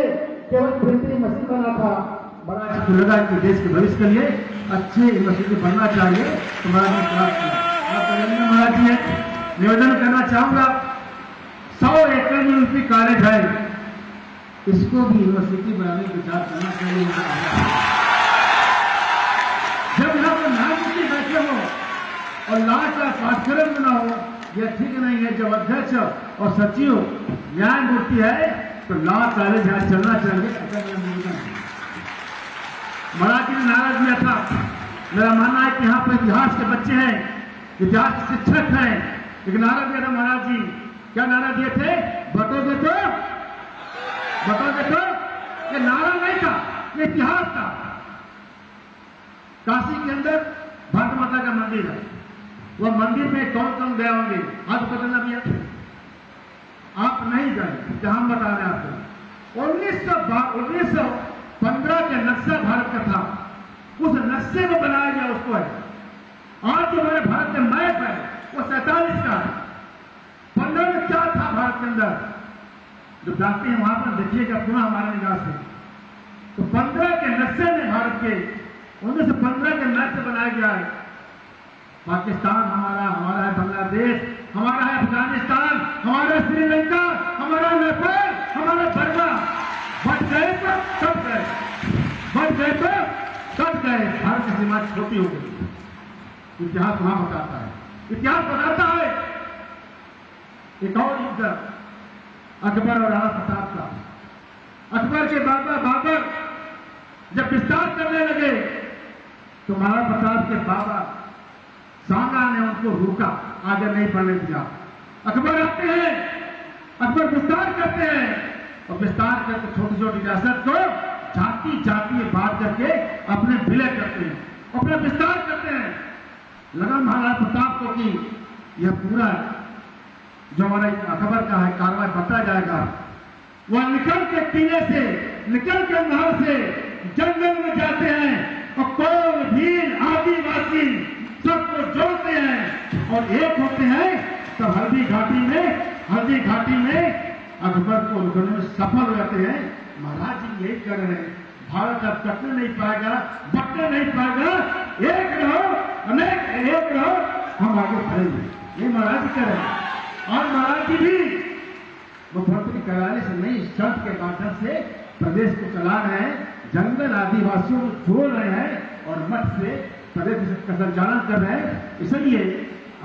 केवल प्रिंटिंग मशीन बना था। महाराज जी को लगा कि देश के भविष्य के लिए अच्छे यूनिवर्सिटी बनना चाहिए, तो महाराज जी महाराज जी निवेदन करना चाहूंगा 100 एकड़ में यूपी कॉलेज है, इसको भी यूनिवर्सिटी बनाने का विचार करना चाहिए। जब यहाँ पर न्यायमूर्ति बैठे हो और लास्ट का पाठ्यक्रम बना हो, यह ठीक नहीं है। जब अध्यक्ष और सचिव न्यायमूर्ति है तो लॉ कॉलेज यहाँ चलना चाहिए। महाराज जी ने नारा दिया था, मेरा मानना है कि यहाँ पर इतिहास के बच्चे हैं, इतिहास के शिक्षक हैं, लेकिन नारा दिया था महाराज जी, क्या नारा दिए थे, बतोगे तो, ये नारा नहीं था, ये इतिहास था। काशी के अंदर भारत माता का मंदिर है, वह मंदिर में कौन कौन गए होंगे, हाथ पकड़ना भैया, आप नहीं गए, जहां बता रहे हैं आपको। 1915 का नक्शा भारत का था, उस नक्शे को बनाया गया उसको है। आज जो हमारे भारत का मैप है वो 47 का है। 15 में क्या था भारत के अंदर, जो जाते हैं वहां पर देखिएगा पुनः हमारे निगाह से। तो 15 के नक्शे में भारत के 1915 के मैप से बनाया गया है। पाकिस्तान हमारा, हमारा है बांग्लादेश, हमारा है अफगानिस्तान, हमारा श्रीलंका, हमारा नेपाल, हमारा बर्मा। बढ़ गए तो कट गए, बढ़ गए तो कट गए। भारत की सीमा छोटी हो गई। इतिहास वहां बताता है, इतिहास बताता है एक और युद्ध अकबर और राणा प्रताप का। अकबर के बाबा बाबर जब विस्तार करने लगे तो महाराणा प्रताप के बाबा सांगा ने उनको रोका, आगे नहीं बढ़ने दिया। अकबर आते हैं, अकबर विस्तार करते हैं और विस्तार करके छोटी छोटी रियासत को जाति जाति बांट करके अपने विलय करते हैं, अपना विस्तार करते हैं। लगा महाराणा प्रताप को कि यह पूरा जो हमारा अकबर का है कार्रवाई बढ़ता जाएगा। वह निकल के किले से, निकल के महल से जंगल में जाते हैं और कोल भील आदिवासी सबको जोड़ते हैं और एक होते हैं। तो हल्दी घाटी में अकबर को रोकने में सफल हो जाते हैं। महाराज जी यही कर रहे हैं, भारत अब कटने नहीं पाएगा, बटने नहीं पाएगा, एक रहो अनेक, एक रहो हम आगे बढ़ेंगे, ये महाराज जी कर रहे हैं। और महाराज जी भी मुख्यमंत्री कार्यालय से नई शर्त के माध्यम से प्रदेश को चला रहे हैं, जंगल आदिवासियों को जोड़ रहे हैं और मठ से प्रदेश का संचालन कर रहे हैं। इसलिए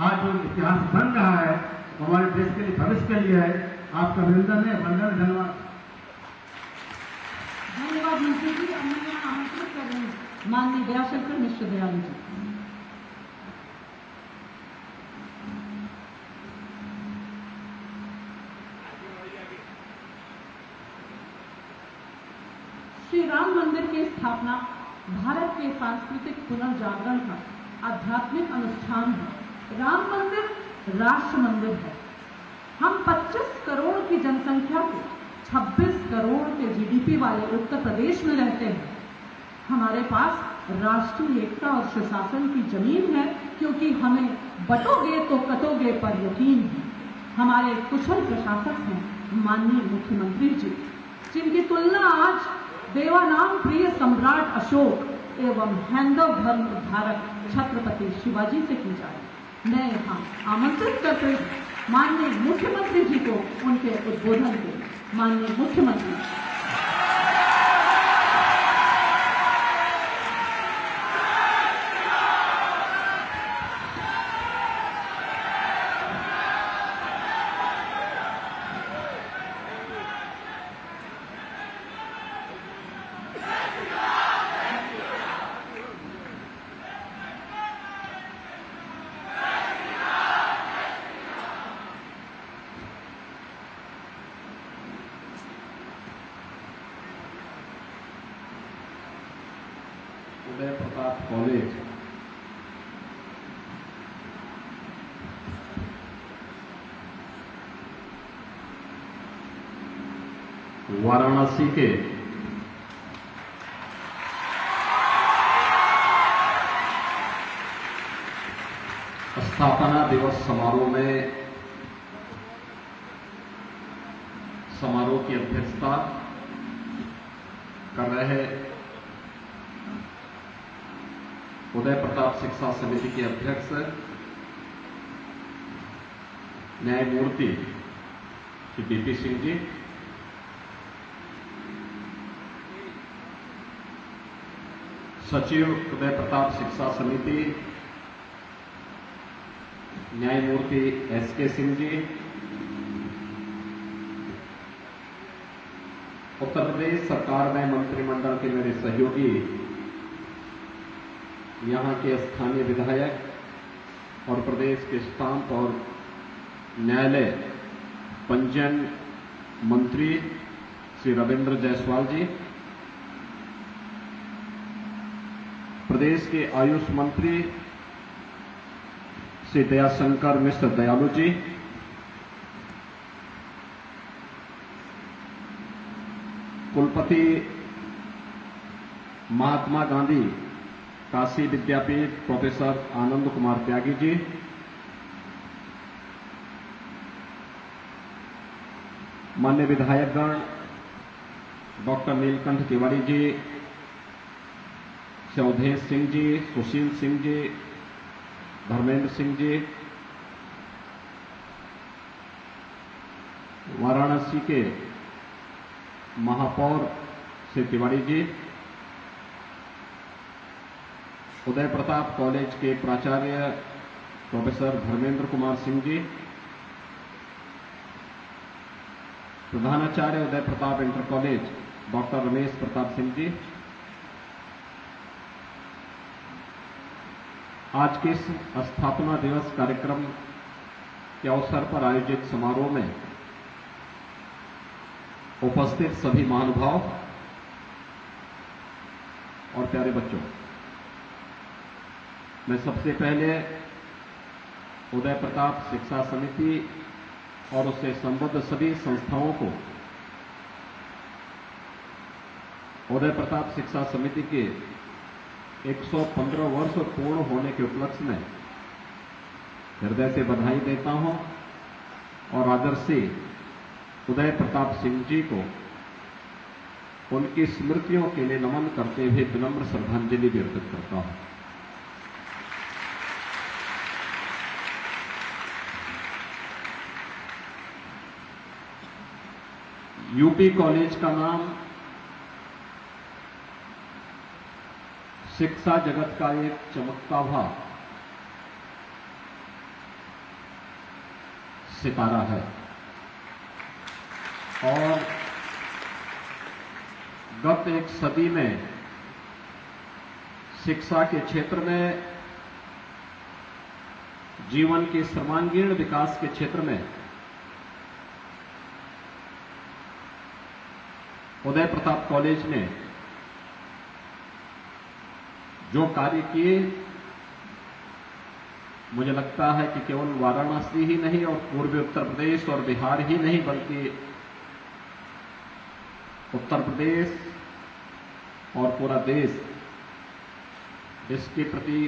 आज जो इतिहास बन रहा है हमारे देश के लिए, भविष्य के लिए है। आपका अभिनंदन है, वंदन, धन्यवाद। धन्यवाद मंत्री जी। अब मैं यहाँ आमंत्रित कर रही हूँ माननीय दयाशंकर मिश्र दयालु जी। श्री राम मंदिर की स्थापना भारत के सांस्कृतिक पुनर्जागरण का आध्यात्मिक अनुष्ठान है। राम मंदिर राष्ट्र मंदिर है। हम 25 करोड़ की जनसंख्या के 26 करोड़ के जीडीपी वाले उत्तर प्रदेश में रहते हैं। हमारे पास राष्ट्रीय एकता और सुशासन की जमीन है, क्योंकि हमें बटोगे तो कटोगे पर यकीन है। हमारे कुशल प्रशासक हैं माननीय मुख्यमंत्री जी, जिनकी तुलना आज देवानाम प्रिय सम्राट अशोक एवं हैंदव धर्म उद्धारक छत्रपति शिवाजी से की जाए। मैं यहाँ आमंत्रित करते हुए माननीय मुख्यमंत्री जी को उनके उद्बोधन के। माननीय मुख्यमंत्री। उदय प्रताप कॉलेज वाराणसी के स्थापना दिवस समारोह की अध्यक्षता कर रहे उदय प्रताप शिक्षा समिति के अध्यक्ष न्यायमूर्ति श्री डीपी सिंह जी, सचिव उदय प्रताप शिक्षा समिति न्यायमूर्ति एसके सिंह जी, उत्तर प्रदेश सरकार में मंत्रिमंडल के मेरे सहयोगी, यहाँ के स्थानीय विधायक और प्रदेश के स्टाम्प और न्यायालय पंजीयन मंत्री श्री रविंद्र जायसवाल जी, प्रदेश के आयुष मंत्री श्री दयाशंकर मिश्र दयालु जी, कुलपति महात्मा गांधी काशी विद्यापीठ प्रोफेसर आनंद कुमार त्यागी जी, मान्य विधायकगण डॉक्टर नीलकंठ तिवारी जी, चौधेश सिंह जी, सुशील सिंह जी, धर्मेंद्र सिंह जी, वाराणसी के महापौर श्री तिवारी जी, उदय प्रताप कॉलेज के प्राचार्य प्रोफेसर धर्मेंद्र कुमार सिंह जी, प्रधानाचार्य Uday Pratap inter college doctor Ramesh Pratap Singh ji, आज के इस स्थापना दिवस कार्यक्रम के अवसर पर आयोजित समारोह में उपस्थित सभी महानुभाव और प्यारे बच्चों, मैं सबसे पहले उदय प्रताप शिक्षा समिति और उससे संबद्ध सभी संस्थाओं को उदय प्रताप शिक्षा समिति के 115 वर्ष पूर्ण होने के उपलक्ष्य में हृदय से बधाई देता हूं और आदरणीय उदय प्रताप सिंह जी को उनकी स्मृतियों के लिए नमन करते हुए विनम्र श्रद्धांजलि भी अर्पित करता हूं। यूपी कॉलेज का नाम शिक्षा जगत का एक चमकता हुआ सितारा है और गत एक सदी में शिक्षा के क्षेत्र में, जीवन के सर्वांगीण विकास के क्षेत्र में उदय प्रताप कॉलेज ने जो कार्य किए, मुझे लगता है कि केवल वाराणसी ही नहीं और पूर्वी उत्तर प्रदेश और बिहार ही नहीं, बल्कि उत्तर प्रदेश और पूरा देश इसके प्रति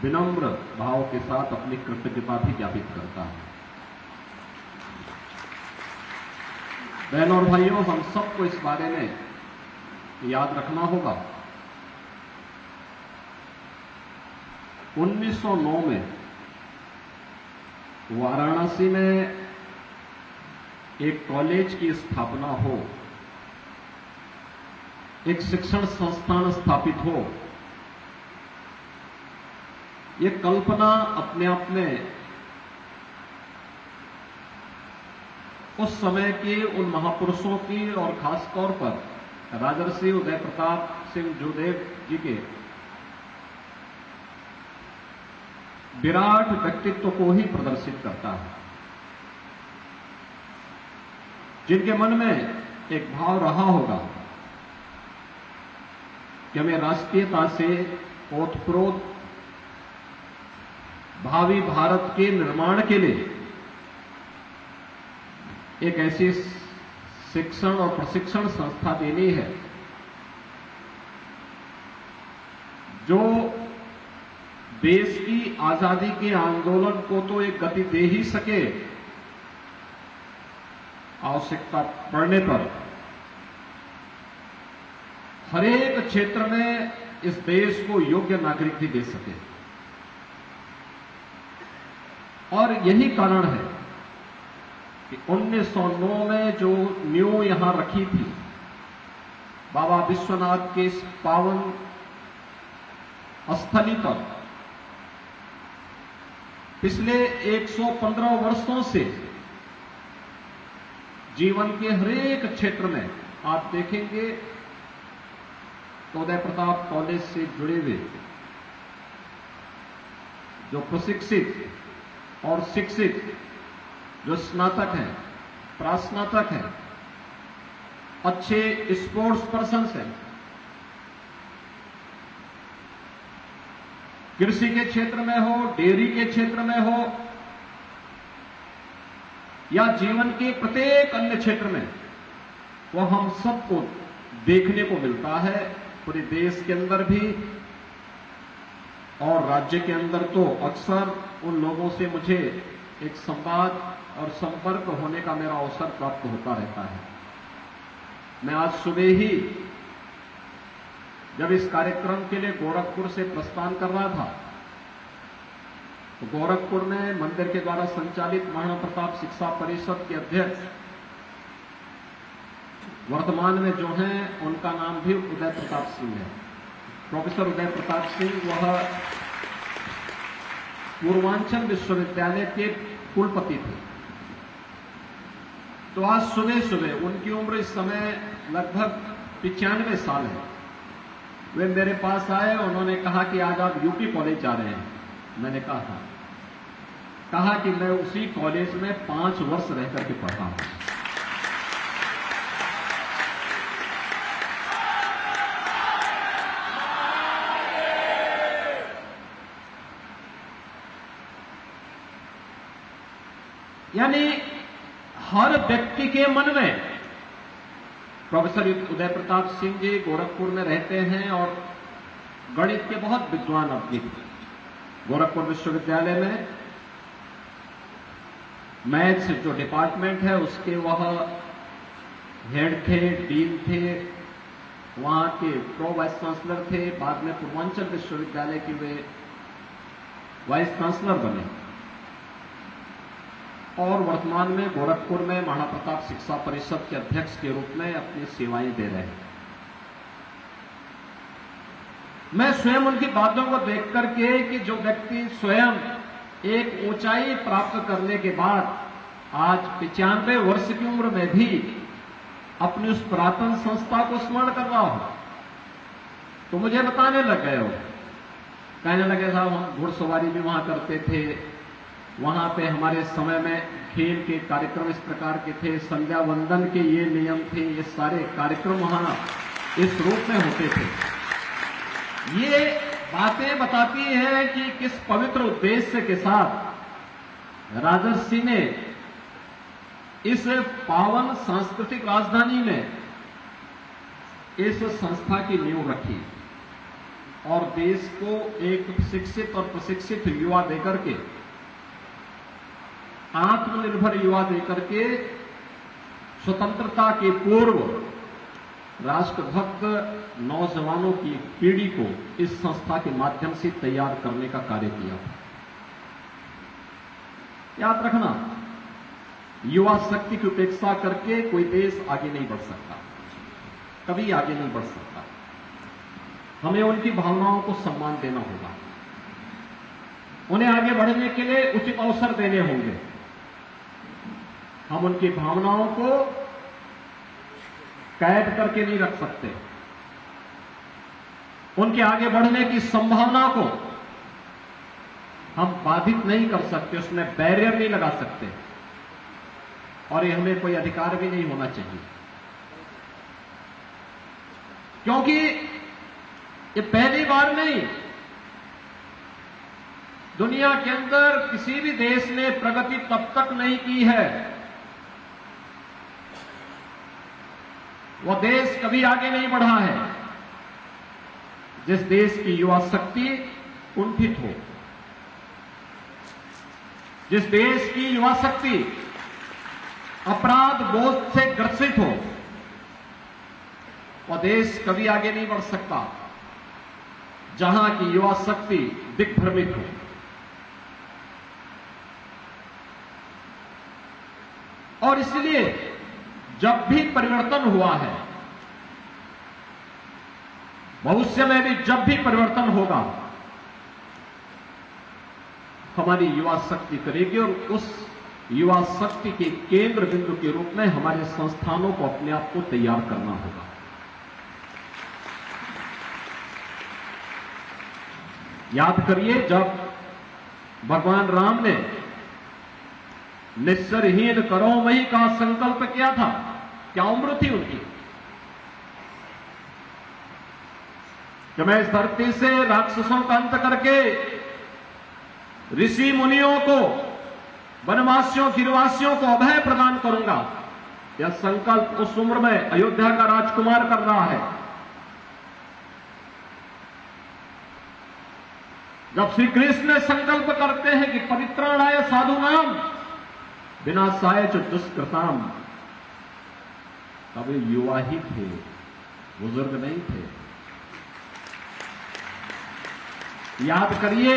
विनम्र भाव के साथ अपनी कृतज्ञता भी ज्ञापित करता है। बहनों और भाइयों, हम सबको इस बारे में याद रखना होगा। 1909 में वाराणसी में एक कॉलेज की स्थापना हो, एक शिक्षण संस्थान स्थापित हो, ये कल्पना अपने आप में उस समय के उन महापुरुषों की और खासतौर पर राजर्षि उदय प्रताप सिंह जूदेव जी के विराट व्यक्तित्व को ही प्रदर्शित करता है, जिनके मन में एक भाव रहा होगा कि हमें राष्ट्रीयता से ओतप्रोत भावी भारत के निर्माण के लिए एक ऐसी शिक्षण और प्रशिक्षण संस्था देनी है जो देश की आजादी के आंदोलन को तो एक गति दे ही सके, आवश्यकता पड़ने पर हर एक क्षेत्र में इस देश को योग्य नागरिक भी दे सके। और यही कारण है कि 1909 में जो नींव यहां रखी थी, बाबा विश्वनाथ के इस पावन स्थली पर पिछले 115 वर्षों से जीवन के हर एक क्षेत्र में आप देखेंगे तो उदय प्रताप कॉलेज से जुड़े हुए जो प्रशिक्षित और शिक्षित, जो स्नातक हैं, प्रास्नातक हैं, अच्छे स्पोर्ट्स पर्सन्स हैं, कृषि के क्षेत्र में हो, डेयरी के क्षेत्र में हो या जीवन के प्रत्येक अन्य क्षेत्र में, वो हम सबको देखने को मिलता है। पूरे देश के अंदर भी और राज्य के अंदर तो अक्सर उन लोगों से मुझे एक संवाद और संपर्क होने का मेरा अवसर प्राप्त होता रहता है। मैं आज सुबह ही जब इस कार्यक्रम के लिए गोरखपुर से प्रस्थान कर रहा था तो गोरखपुर में मंदिर के द्वारा संचालित महाराणा प्रताप शिक्षा परिषद के अध्यक्ष वर्तमान में जो हैं उनका नाम भी उदय प्रताप सिंह है। प्रोफेसर उदय प्रताप सिंह वह पूर्वांचल विश्वविद्यालय के कुलपति थे। तो आज सुबह सुबह, उनकी उम्र इस समय लगभग 95 साल है, वे मेरे पास आए। उन्होंने कहा कि आज आप यूपी कॉलेज जा रहे हैं। मैंने कहा कि मैं उसी कॉलेज में 5 वर्ष रह करके पढ़ा हूं। यानी हर व्यक्ति के मन में, प्रोफेसर उदय प्रताप सिंह जी गोरखपुर में रहते हैं और गणित के बहुत विद्वान आदमी थे। गोरखपुर विश्वविद्यालय में मैथ्स जो डिपार्टमेंट है उसके वह हेड थे, डीन थे, वहां के प्रो वाइस चांसलर थे। बाद में पूर्वांचल विश्वविद्यालय के वे वाइस चांसलर बने और वर्तमान में गोरखपुर में महाराणा प्रताप शिक्षा परिषद के अध्यक्ष के रूप में अपनी सेवाएं दे रहे हैं। मैं स्वयं उनकी बातों को देख करके कि जो व्यक्ति स्वयं एक ऊंचाई प्राप्त करने के बाद आज 95 वर्ष की उम्र में भी अपनी उस पुरातन संस्था को स्मरण कर रहा हो, तो मुझे बताने लग गए हो, कहने लगे साहब हम घुड़सवारी भी वहां करते थे, वहां पे हमारे समय में खेल के कार्यक्रम इस प्रकार के थे, संध्या वंदन के ये नियम थे, ये सारे कार्यक्रम वहां इस रूप में होते थे। ये बातें बताती है कि किस पवित्र उद्देश्य के साथ राजर्षि ने इस पावन सांस्कृतिक राजधानी में इस संस्था की नींव रखी और देश को एक शिक्षित और प्रशिक्षित युवा देकर के, आत्मनिर्भर युवा देकर के, स्वतंत्रता के पूर्व राष्ट्रभक्त नौजवानों की पीढ़ी को इस संस्था के माध्यम से तैयार करने का कार्य किया। याद रखना, युवा शक्ति की उपेक्षा करके कोई देश आगे नहीं बढ़ सकता, कभी आगे नहीं बढ़ सकता। हमें उनकी भावनाओं को सम्मान देना होगा, उन्हें आगे बढ़ने के लिए उचित अवसर देने होंगे। हम उनकी भावनाओं को कैद करके नहीं रख सकते, उनके आगे बढ़ने की संभावना को हम बाधित नहीं कर सकते, उसमें बैरियर नहीं लगा सकते, और ये हमें कोई अधिकार भी नहीं होना चाहिए, क्योंकि ये पहली बार नहीं, दुनिया के अंदर किसी भी देश ने प्रगति तब तक नहीं की है, वह देश कभी आगे नहीं बढ़ा है जिस देश की युवा शक्ति कुंठित हो, जिस देश की युवा शक्ति अपराध बोध से ग्रसित हो, वह देश कभी आगे नहीं बढ़ सकता जहां की युवा शक्ति दिग्भ्रमित हो। और इसलिए जब भी परिवर्तन हुआ है, भविष्य में भी जब भी परिवर्तन होगा, हमारी युवा शक्ति करेगी, और उस युवा शक्ति के केंद्र बिंदु के रूप में हमारे संस्थानों को अपने आप को तैयार करना होगा। याद करिए, जब भगवान राम ने निस्सरहीन करो वही का संकल्प किया था, क्या उम्र थी उनकी? कि मैं इस धरती से राक्षसों का अंत करके ऋषि मुनियों को, वनवासियों गिरवासियों को अभय प्रदान करूंगा। यह संकल्प उस उम्र में अयोध्या का राजकुमार कर रहा है। जब श्री कृष्ण संकल्प करते हैं कि परित्राणाय साधूनाम विनाशाय च दुष्कृताम, तब युवा ही थे, बुजुर्ग नहीं थे। याद करिए,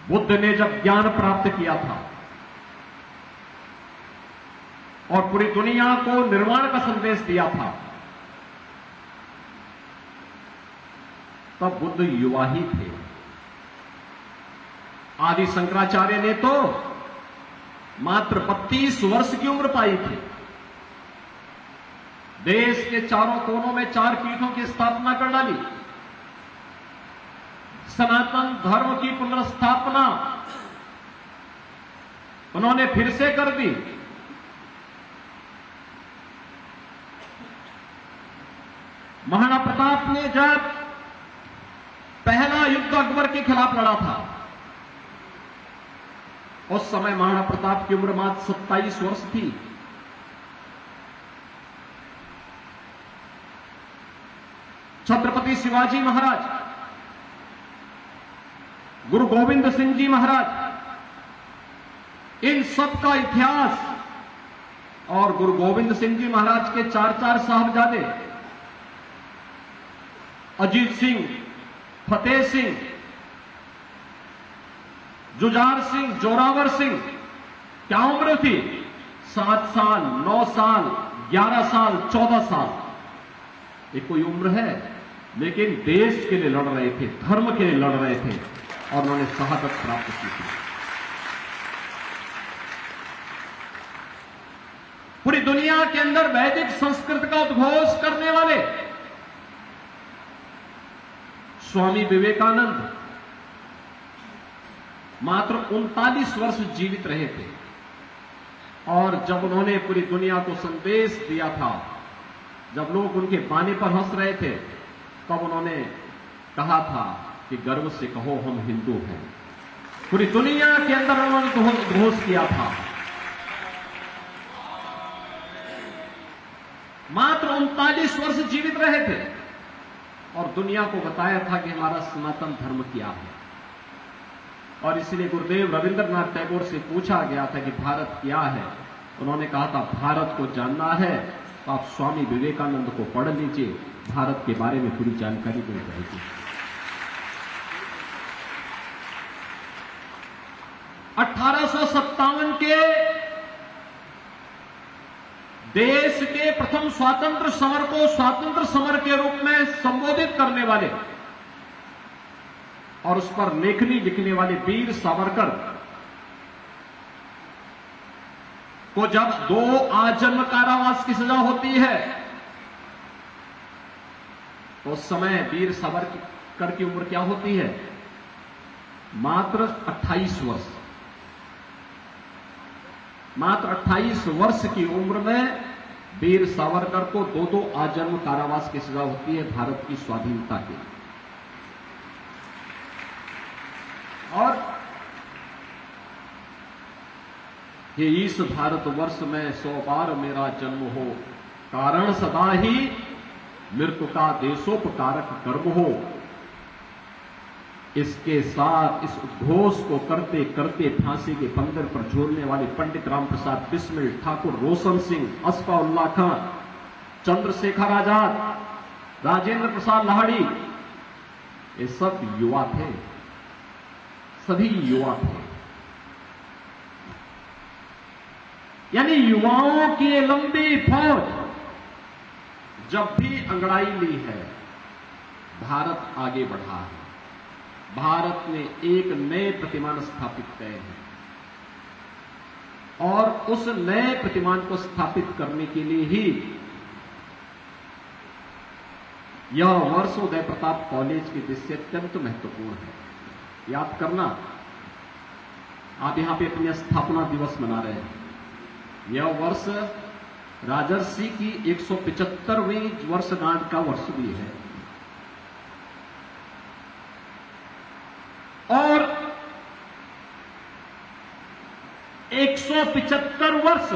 बुद्ध ने जब ज्ञान प्राप्त किया था और पूरी दुनिया को निर्वाण का संदेश दिया था, तब बुद्ध युवा ही थे। आदि शंकराचार्य ने तो मात्र 32 वर्ष की उम्र पाई थी। देश के चारों कोनों में 4 पीठों की स्थापना कर डाली। सनातन धर्म की पुनर्स्थापना उन्होंने फिर से कर दी। महाराणा प्रताप ने जब पहला युद्ध अकबर के खिलाफ लड़ा था, उस समय महाराणा प्रताप की उम्र मात्र 27 वर्ष थी। छत्रपति शिवाजी महाराज, गुरु गोविंद सिंह जी महाराज, इन सब का इतिहास, और गुरु गोविंद सिंह जी महाराज के 4 साहबजादे अजीत सिंह, फतेह सिंह, जुझार सिंह, जोरावर सिंह, क्या उम्र थी? 7 साल, 9 साल, 11 साल, 14 साल। ये कोई उम्र है? लेकिन देश के लिए लड़ रहे थे, धर्म के लिए लड़ रहे थे, और उन्होंने शहादत प्राप्त की थी। पूरी दुनिया के अंदर वैदिक संस्कृत का उद्घोष करने वाले स्वामी विवेकानंद मात्र 39 वर्ष जीवित रहे थे, और जब उन्होंने पूरी दुनिया को संदेश दिया था जब लोग उनके बाने पर हंस रहे थे, तब उन्होंने कहा था कि गर्व से कहो हम हिंदू हैं। पूरी दुनिया के अंदर उन्होंने घोष किया था। मात्र 39 वर्ष जीवित रहे थे और दुनिया को बताया था कि हमारा सनातन धर्म क्या है। और इसलिए गुरुदेव रविंद्रनाथ टैगोर से पूछा गया था कि भारत क्या है। उन्होंने कहा था भारत को जानना है तो आप स्वामी विवेकानंद को पढ़ लीजिए, भारत के बारे में पूरी जानकारी मिल जाएगी। 1857 के देश के प्रथम स्वातंत्र समर को स्वातंत्र समर के रूप में संबोधित करने वाले और उस पर लेखनी लिखने वाले वीर सावरकर को जब 2 आजन्म कारावास की सजा होती है तो उस समय वीर सावरकर की उम्र क्या होती है? मात्र 28 वर्ष। मात्र 28 वर्ष की उम्र में वीर सावरकर को 2 आजन्म कारावास की सजा होती है भारत की स्वाधीनता के। और ये इस भारतवर्ष में 100 बार मेरा जन्म हो, कारण सदा ही मृत्यु का देशोपकारक कर्म हो। इसके साथ इस उद्घोष को करते करते फांसी के फंदे पर झूलने वाले पंडित राम प्रसाद बिस्मिल, ठाकुर रोशन सिंह, असफाउल्लाह खान, चंद्रशेखर आजाद, राजेंद्र प्रसाद लाहिड़ी, ये सब युवा थे, सभी युवा थे। यानी युवाओं की ये लंबी फौज जब भी अंगड़ाई ली है, भारत आगे बढ़ा है। भारत ने एक नए प्रतिमान स्थापित किए हैं और उस नए प्रतिमान को स्थापित करने के लिए ही यह वर्ष उदय प्रताप कॉलेज की दृष्टि अत्यंत महत्वपूर्ण है। याद करना, आप यहां पे अपनी स्थापना दिवस मना रहे हैं। यह वर्ष राजर्षि की 175वीं वर्षगांठ का वर्ष भी है और 175 वर्ष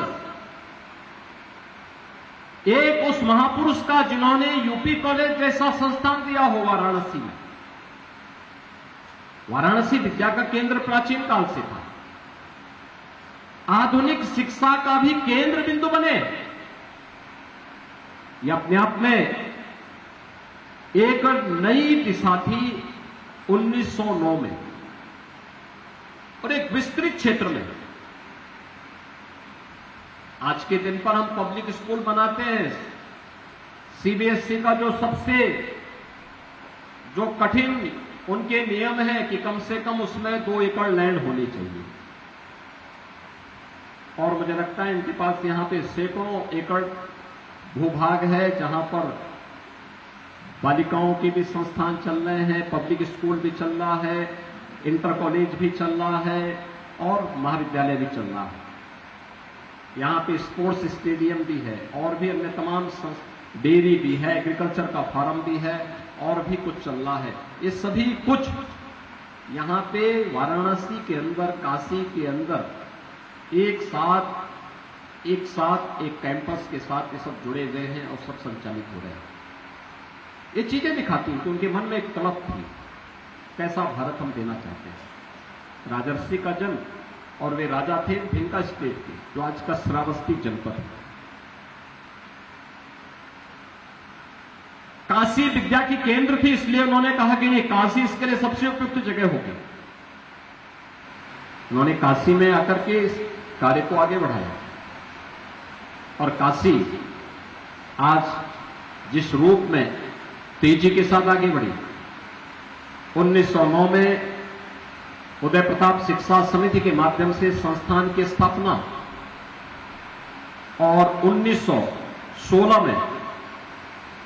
एक उस महापुरुष का जिन्होंने यूपी कॉलेज जैसा संस्थान दिया हो वाराणसी में। वाराणसी विद्या का केंद्र प्राचीन काल से था, आधुनिक शिक्षा का भी केंद्र बिंदु बने। यह अपने आप में एक नई दिशा थी 1909 में और एक विस्तृत क्षेत्र में। आज के दिन पर हम पब्लिक स्कूल बनाते हैं, सीबीएसई का जो सबसे जो कठिन उनके नियम है कि कम से कम उसमें 2 एकड़ लैंड होनी चाहिए और मुझे लगता है इनके पास यहां पे सैकड़ों एकड़ भूभाग है जहां पर बालिकाओं के भी संस्थान चल रहे हैं, पब्लिक स्कूल भी चल रहा है, इंटर कॉलेज भी चल रहा है और महाविद्यालय भी चल रहा है। यहां पे स्पोर्ट्स स्टेडियम भी है और भी अन्य तमाम डेयरी भी है, एग्रीकल्चर का फार्म भी है और भी कुछ चल रहा है। ये सभी कुछ यहां पे वाराणसी के अंदर, काशी के अंदर एक साथ एक कैंपस के साथ ये सब जुड़े हुए हैं और सब संचालित हो रहे हैं। ये चीजें दिखाती हैं कि उनके मन में एक तड़प थी, कैसा भारत हम देना चाहते हैं। राजर्षि का जन्म और वे राजा थे भिंका स्टेट के, जो आज का श्रावस्ती जनपद है। काशी विद्या की केंद्र थी, इसलिए उन्होंने कहा कि ये काशी इसके लिए सबसे उपयुक्त जगह होगी। उन्होंने काशी में आकर के इस कार्य को आगे बढ़ाया और काशी आज जिस रूप में तेजी के साथ आगे बढ़ी, 1909 में उदय प्रताप शिक्षा समिति के माध्यम से संस्थान की स्थापना और 1916 में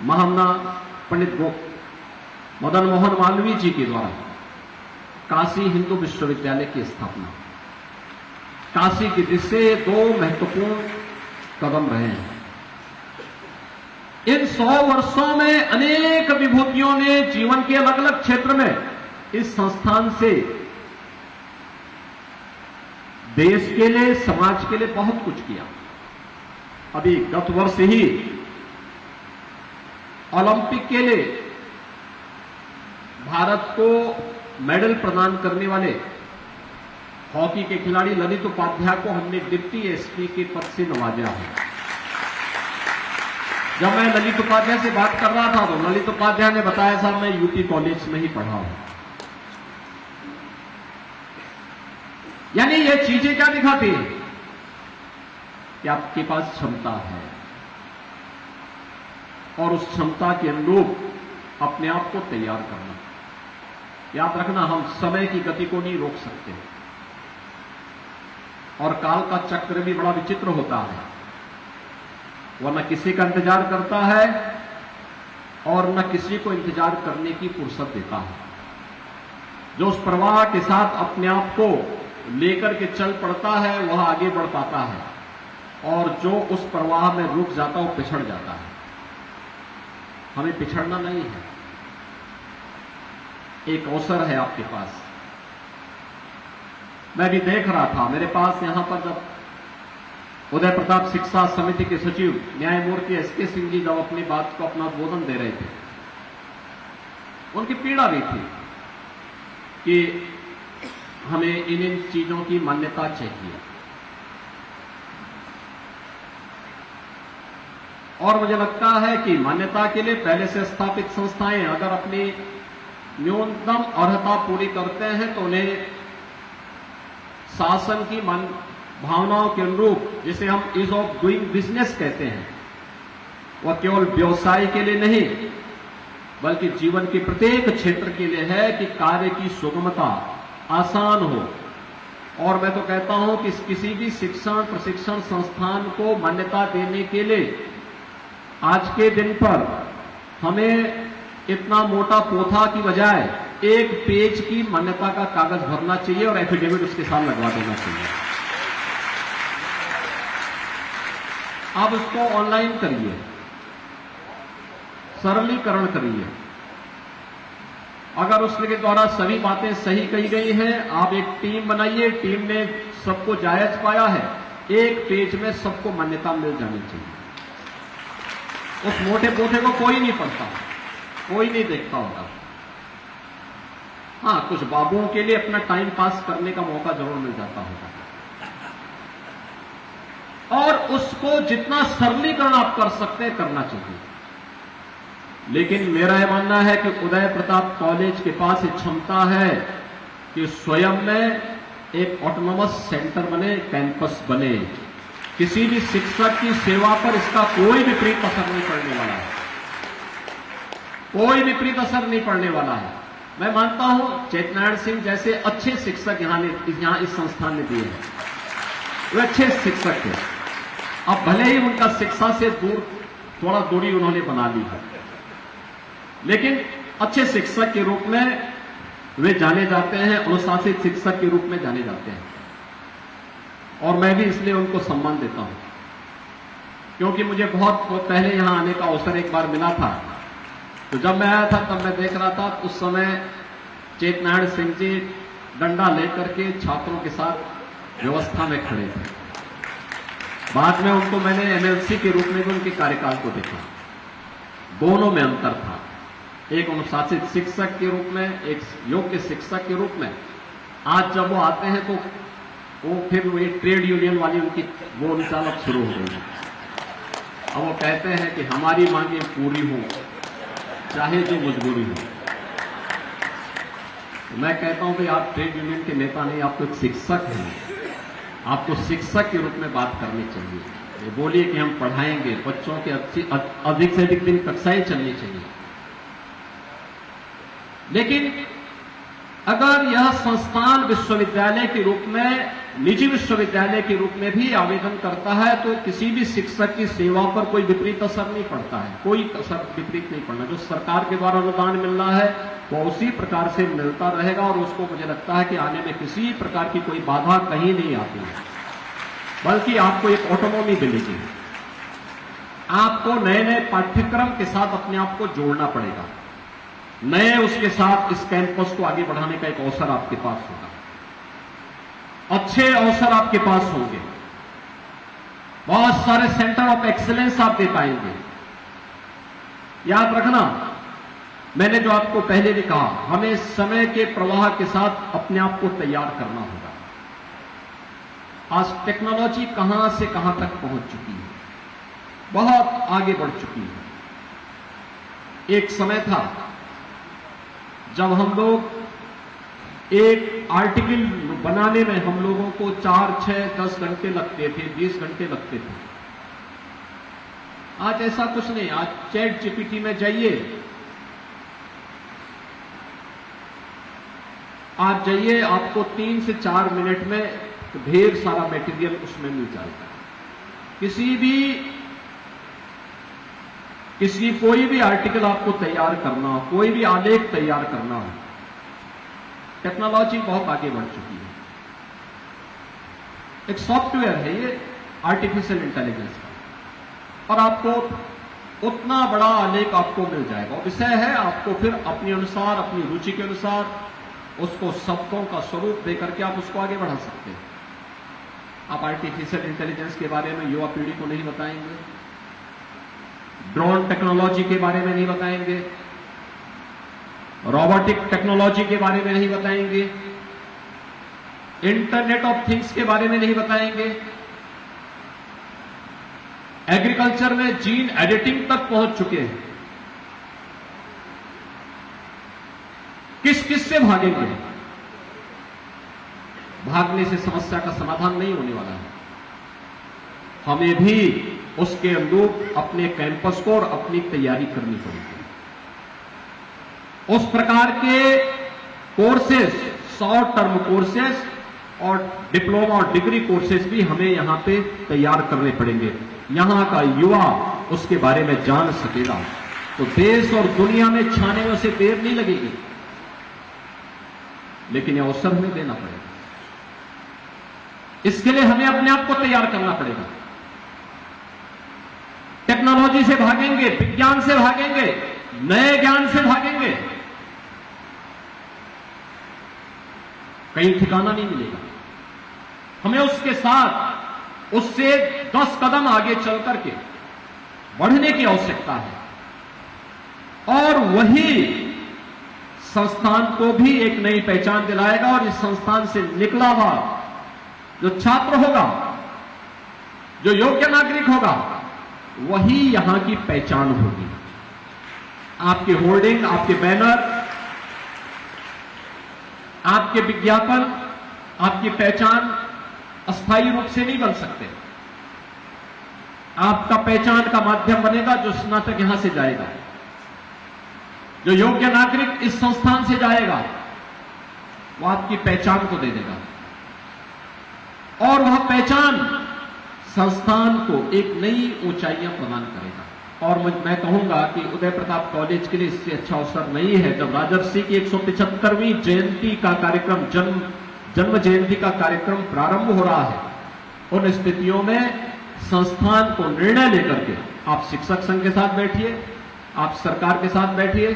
महामना पंडित मदन मोहन मालवीय जी के द्वारा काशी हिंदू विश्वविद्यालय की स्थापना। काशी की दिशा 2 महत्वपूर्ण कदम रहे हैं। इन 100 वर्षों में अनेक विभूतियों ने जीवन के अलग अलग क्षेत्र में इस संस्थान से देश के लिए, समाज के लिए बहुत कुछ किया। अभी गत वर्ष ही ओलंपिक के लिए भारत को मेडल प्रदान करने वाले हॉकी के खिलाड़ी ललित उपाध्याय को हमने डिप्टी एसपी के पद से नवाजा है। जब मैं ललित उपाध्याय से बात कर रहा था तो ललित उपाध्याय ने बताया साहब मैं यूपी कॉलेज में ही पढ़ा हूं। यानी ये चीजें क्या दिखाती है कि आपके पास क्षमता है और उस क्षमता के अनुरूप अपने आप को तैयार करना। याद रखना, हम समय की गति को नहीं रोक सकते और काल का चक्र भी बड़ा विचित्र होता है। वह न किसी का इंतजार करता है और न किसी को इंतजार करने की फुर्सत देता है। जो उस प्रवाह के साथ अपने आप को लेकर के चल पड़ता है वह आगे बढ़ पाता है और जो उस प्रवाह में रुक जाता है वो पिछड़ जाता है। हमें पिछड़ना नहीं है। एक अवसर है आपके पास। मैं भी देख रहा था, मेरे पास यहां पर जब उदय प्रताप शिक्षा समिति के सचिव न्यायमूर्ति एसके सिंह जी जब अपनी बात को अपना उद्बोधन दे रहे थे, उनकी पीड़ा भी थी कि हमें इन चीजों की मान्यता चाहिए। और मुझे लगता है कि मान्यता के लिए पहले से स्थापित संस्थाएं अगर अपनी न्यूनतम अर्हता पूरी करते हैं तो उन्हें शासन की भावनाओं के अनुरूप, जिसे हम ईज ऑफ डूइंग बिजनेस कहते हैं, वह केवल व्यवसाय के लिए नहीं बल्कि जीवन के प्रत्येक क्षेत्र के लिए है कि कार्य की सुगमता आसान हो। और मैं तो कहता हूं कि किसी भी शिक्षण प्रशिक्षण संस्थान को मान्यता देने के लिए आज के दिन पर हमें इतना मोटा पोथा की बजाय एक पेज की मान्यता का कागज भरना चाहिए और एफिडेविट उसके साथ लगवा देना चाहिए। आप उसको ऑनलाइन करिए, सरलीकरण करिए। अगर उसके द्वारा सभी बातें सही कही गई हैं, आप एक टीम बनाइए, टीम ने सबको जायज पाया है, एक पेज में सबको मान्यता मिल जानी चाहिए। उस मोटे पोथे को कोई नहीं पढ़ता, कोई नहीं देखता होगा। हाँ, कुछ बाबुओं के लिए अपना टाइम पास करने का मौका जरूर मिल जाता होगा और उसको जितना सरलीकरण आप कर सकते हैं करना चाहिए। लेकिन मेरा यह मानना है कि उदय प्रताप कॉलेज के पास एक क्षमता है कि स्वयं में एक ऑटोनोमस सेंटर बने, कैंपस बने। किसी भी शिक्षक की सेवा पर इसका कोई विपरीत असर नहीं पड़ने वाला है, कोई विपरीत असर नहीं पड़ने वाला है। मैं मानता हूं चेतनारायण सिंह जैसे अच्छे शिक्षक यहां इस संस्थान ने दिए हैं, वे अच्छे शिक्षक थे। अब भले ही उनका शिक्षा से दूर थोड़ा दूरी उन्होंने बना ली है, लेकिन अच्छे शिक्षक के रूप में वे जाने जाते हैं, अनुशासित शिक्षक के रूप में जाने जाते हैं। और मैं भी इसलिए उनको सम्मान देता हूं क्योंकि मुझे बहुत पहले यहां आने का अवसर एक बार मिला था। तो जब मैं आया था तब मैं देख रहा था, उस समय चेतनारायण सिंह जी डंडा लेकर के छात्रों के साथ व्यवस्था में खड़े थे। बाद में उनको मैंने एमएलसी के रूप में भी उनके कार्यकाल को देखा। दोनों में अंतर था, एक अनुशासित शिक्षक के रूप में, एक योग्य शिक्षक के रूप में। आज जब वो आते हैं तो वो फिर वो ट्रेड यूनियन वाली उनकी वो निचालक शुरू हो गई है। अब वो कहते हैं कि हमारी मांगें पूरी हो चाहे जो मजबूरी हो। तो मैं कहता हूं कि आप ट्रेड यूनियन के नेता नहीं, आप तो एक शिक्षक हैं, आपको शिक्षक के रूप में बात करनी चाहिए। ये बोलिए कि हम पढ़ाएंगे, बच्चों के अधिक से अधिक दिन कक्षाएं चलनी चाहिए। लेकिन अगर यह संस्थान विश्वविद्यालय के रूप में, निजी विश्वविद्यालय के रूप में भी आवेदन करता है तो किसी भी शिक्षक की सेवा पर कोई विपरीत असर नहीं पड़ता है, कोई असर विपरीत नहीं पड़ना। जो सरकार के द्वारा अनुदान मिल रहा है वो उसी प्रकार से मिलता रहेगा और उसको मुझे लगता है कि आने में किसी प्रकार की कोई बाधा कहीं नहीं आती है, बल्कि आपको एक ऑटोनॉमी मिलेगी। आपको नए नए पाठ्यक्रम के साथ अपने आप को जोड़ना पड़ेगा। नए उसके साथ इस कैंपस को आगे बढ़ाने का एक अवसर आपके पास होगा। अच्छे अवसर आपके पास होंगे। बहुत सारे सेंटर ऑफ एक्सीलेंस आप दे पाएंगे। याद रखना, मैंने जो आपको पहले भी कहा, हमें समय के प्रवाह के साथ अपने आप को तैयार करना होगा। आज टेक्नोलॉजी कहां से कहां तक पहुंच चुकी है, बहुत आगे बढ़ चुकी है। एक समय था जब हम लोग एक आर्टिकल बनाने में हम लोगों को 4, 6, 10 घंटे लगते थे, 20 घंटे लगते थे। आज ऐसा कुछ नहीं। आज चैट जीपीटी में जाइए, आप जाइए, आपको 3 से 4 मिनट में ढेर सारा मटेरियल उसमें मिल जाएगा। कोई भी आर्टिकल आपको तैयार करना हो, कोई भी आलेख तैयार करना हो, टेक्नोलॉजी बहुत आगे बढ़ चुकी है। एक सॉफ्टवेयर है ये आर्टिफिशियल इंटेलिजेंस का, और आपको उतना बड़ा आलेख आपको मिल जाएगा। विषय है, आपको फिर अपने अनुसार, अपनी रुचि के अनुसार उसको शब्दों का स्वरूप देकर के आप उसको आगे बढ़ा सकते हैं। आप आर्टिफिशियल इंटेलिजेंस के बारे में युवा पीढ़ी को नहीं बताएंगे, ड्रोन टेक्नोलॉजी के बारे में नहीं बताएंगे, रोबोटिक टेक्नोलॉजी के बारे में नहीं बताएंगे, इंटरनेट ऑफ थिंग्स के बारे में नहीं बताएंगे, एग्रीकल्चर में जीन एडिटिंग तक पहुंच चुके हैं। किस से भागेंगे? भागने से समस्या का समाधान नहीं होने वाला है। हमें भी उसके अनुरूप अपने कैंपस को और अपनी तैयारी करनी पड़ेगी। उस प्रकार के कोर्सेज, शॉर्ट टर्म कोर्सेज और डिप्लोमा और डिग्री कोर्सेज भी हमें यहां पे तैयार करने पड़ेंगे। यहां का युवा उसके बारे में जान सकेगा तो देश और दुनिया में छाने में उसे देर नहीं लगेगी। लेकिन यह अवसर हमें देना पड़ेगा। इसके लिए हमें अपने आप को तैयार करना पड़ेगा। टेक्नोलॉजी से भागेंगे, विज्ञान से भागेंगे, नए ज्ञान से भागेंगे, कहीं ठिकाना नहीं मिलेगा। हमें उसके साथ, उससे 10 कदम आगे चल करके बढ़ने की आवश्यकता है। और वही संस्थान को भी एक नई पहचान दिलाएगा। और इस संस्थान से निकला हुआ जो छात्र होगा, जो योग्य नागरिक होगा, वही यहां की पहचान होगी। आपके होर्डिंग, आपके बैनर, आपके विज्ञापन, आपकी पहचान अस्थायी रूप से नहीं बन सकते। आपका पहचान का माध्यम बनेगा जो स्नातक यहां से जाएगा, जो योग्य नागरिक इस संस्थान से जाएगा, वो आपकी पहचान को दे देगा। और वह पहचान संस्थान को एक नई ऊंचाइयां प्रदान करेगा। और मैं कहूंगा कि उदय प्रताप कॉलेज के लिए इससे अच्छा अवसर नहीं है। जब राजर्षि की 175वीं जयंती का कार्यक्रम, जन्म जयंती का कार्यक्रम प्रारंभ हो रहा है, उन स्थितियों में संस्थान को निर्णय लेकर के आप शिक्षक संघ के साथ बैठिए, आप सरकार के साथ बैठिए,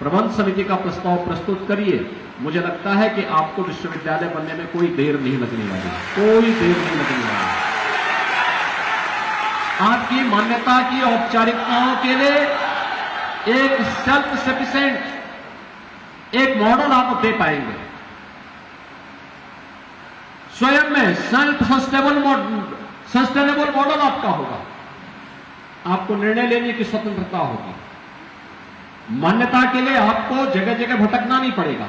प्रबंध समिति का प्रस्ताव प्रस्तुत करिए। मुझे लगता है कि आपको विश्वविद्यालय बनने में कोई देर नहीं लगने वाली, कोई देर नहीं लगने वाली। आपकी मान्यता की औपचारिकताओं के लिए एक सेल्फ सफिशिएंट एक मॉडल आप दे पाएंगे। स्वयं में सेल्फ सस्टेनेबल मॉडल आपका होगा। आपको निर्णय लेने की स्वतंत्रता होगी। मान्यता के लिए आपको जगह जगह भटकना नहीं पड़ेगा।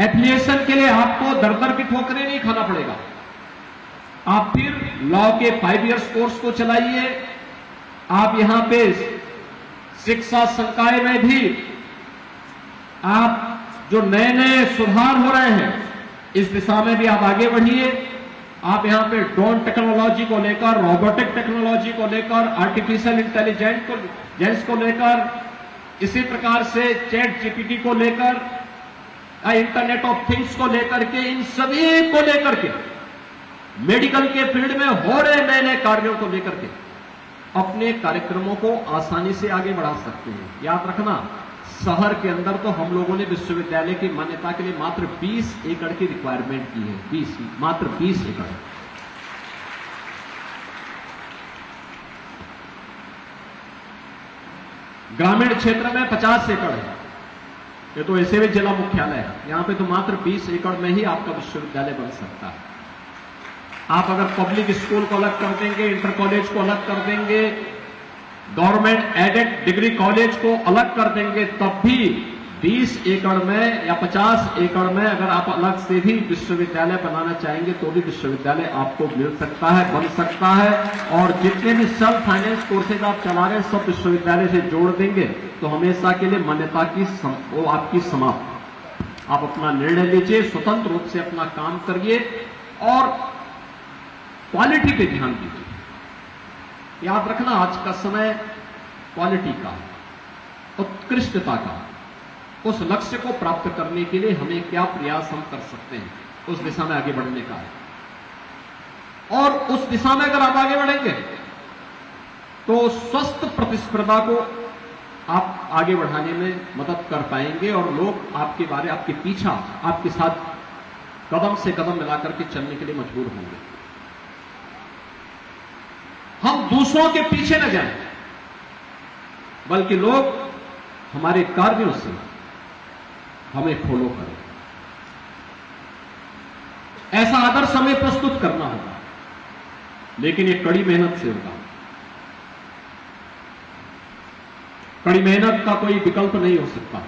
एफिलिएशन के लिए आपको दर दर की ठोकरें नहीं खाना पड़ेगा। आप फिर लॉ के 5 इयर्स कोर्स को चलाइए। आप यहां पे शिक्षा संकाय में भी आप जो नए नए सुधार हो रहे हैं, इस दिशा में भी आप आगे बढ़िए। आप यहां पे ड्रोन टेक्नोलॉजी को लेकर, रोबोटिक टेक्नोलॉजी को लेकर, आर्टिफिशियल इंटेलिजेंस को लेकर, इसी प्रकार से चैट जीपीटी को लेकर, इंटरनेट ऑफ थिंग्स को लेकर के, इन सभी को लेकर के मेडिकल के फील्ड में हो रहे नए नए कार्यों को लेकर के अपने कार्यक्रमों को आसानी से आगे बढ़ा सकते हैं। याद रखना, शहर के अंदर तो हम लोगों ने विश्वविद्यालय की मान्यता के लिए मात्र 20 एकड़ की रिक्वायरमेंट की है, मात्र 20 एकड़। ग्रामीण क्षेत्र में 50 एकड़ है, ये तो ऐसे भी जिला मुख्यालय है, यहां पे तो मात्र 20 एकड़ में ही आपका विश्वविद्यालय बन सकता है। आप अगर पब्लिक स्कूल को अलग कर देंगे, इंटर कॉलेज को अलग कर देंगे, गवर्नमेंट एडेड डिग्री कॉलेज को अलग कर देंगे, तब भी 20 एकड़ में या 50 एकड़ में अगर आप अलग से भी विश्वविद्यालय बनाना चाहेंगे तो भी विश्वविद्यालय आपको मिल सकता है, बन सकता है। और जितने भी सेल्फ फाइनेंस कोर्सेज आप चला रहे हैं सब विश्वविद्यालय से जोड़ देंगे तो हमेशा के लिए मान्यता की वो आपकी समाप्त। आप अपना निर्णय लीजिए, स्वतंत्र रूप से अपना काम करिए और क्वालिटी पे ध्यान दीजिए। याद रखना, आज का समय क्वालिटी का, उत्कृष्टता का, उस लक्ष्य को प्राप्त करने के लिए हमें क्या प्रयास हम कर सकते हैं, उस दिशा में आगे बढ़ने का है। और उस दिशा में अगर आप आगे बढ़ेंगे तो स्वस्थ प्रतिस्पर्धा को आप आगे बढ़ाने में मदद कर पाएंगे और लोग आपके बारे, आपके पीछा, आपके साथ कदम से कदम मिलाकर के चलने के लिए मजबूर होंगे। हम दूसरों के पीछे न जाएं, बल्कि लोग हमारे कार्यों से हमें फॉलो करें। ऐसा आदर्श हमें प्रस्तुत करना होगा, लेकिन ये कड़ी मेहनत से होगा। कड़ी मेहनत का कोई विकल्प नहीं हो सकता,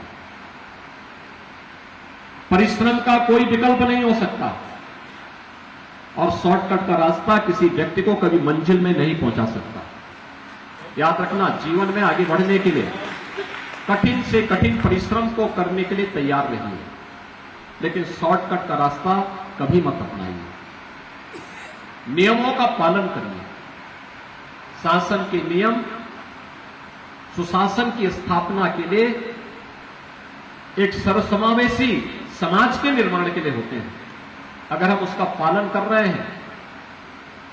परिश्रम का कोई विकल्प नहीं हो सकता, और शॉर्टकट का रास्ता किसी व्यक्ति को कभी मंजिल में नहीं पहुंचा सकता। याद रखना, जीवन में आगे बढ़ने के लिए कठिन से कठिन परिश्रम को करने के लिए तैयार रहिए, लेकिन शॉर्टकट का रास्ता कभी मत अपनाइए। नियमों का पालन करिए। शासन के नियम सुशासन की स्थापना के लिए, एक सर्वसमावेशी समाज के निर्माण के लिए होते हैं। अगर हम उसका पालन कर रहे हैं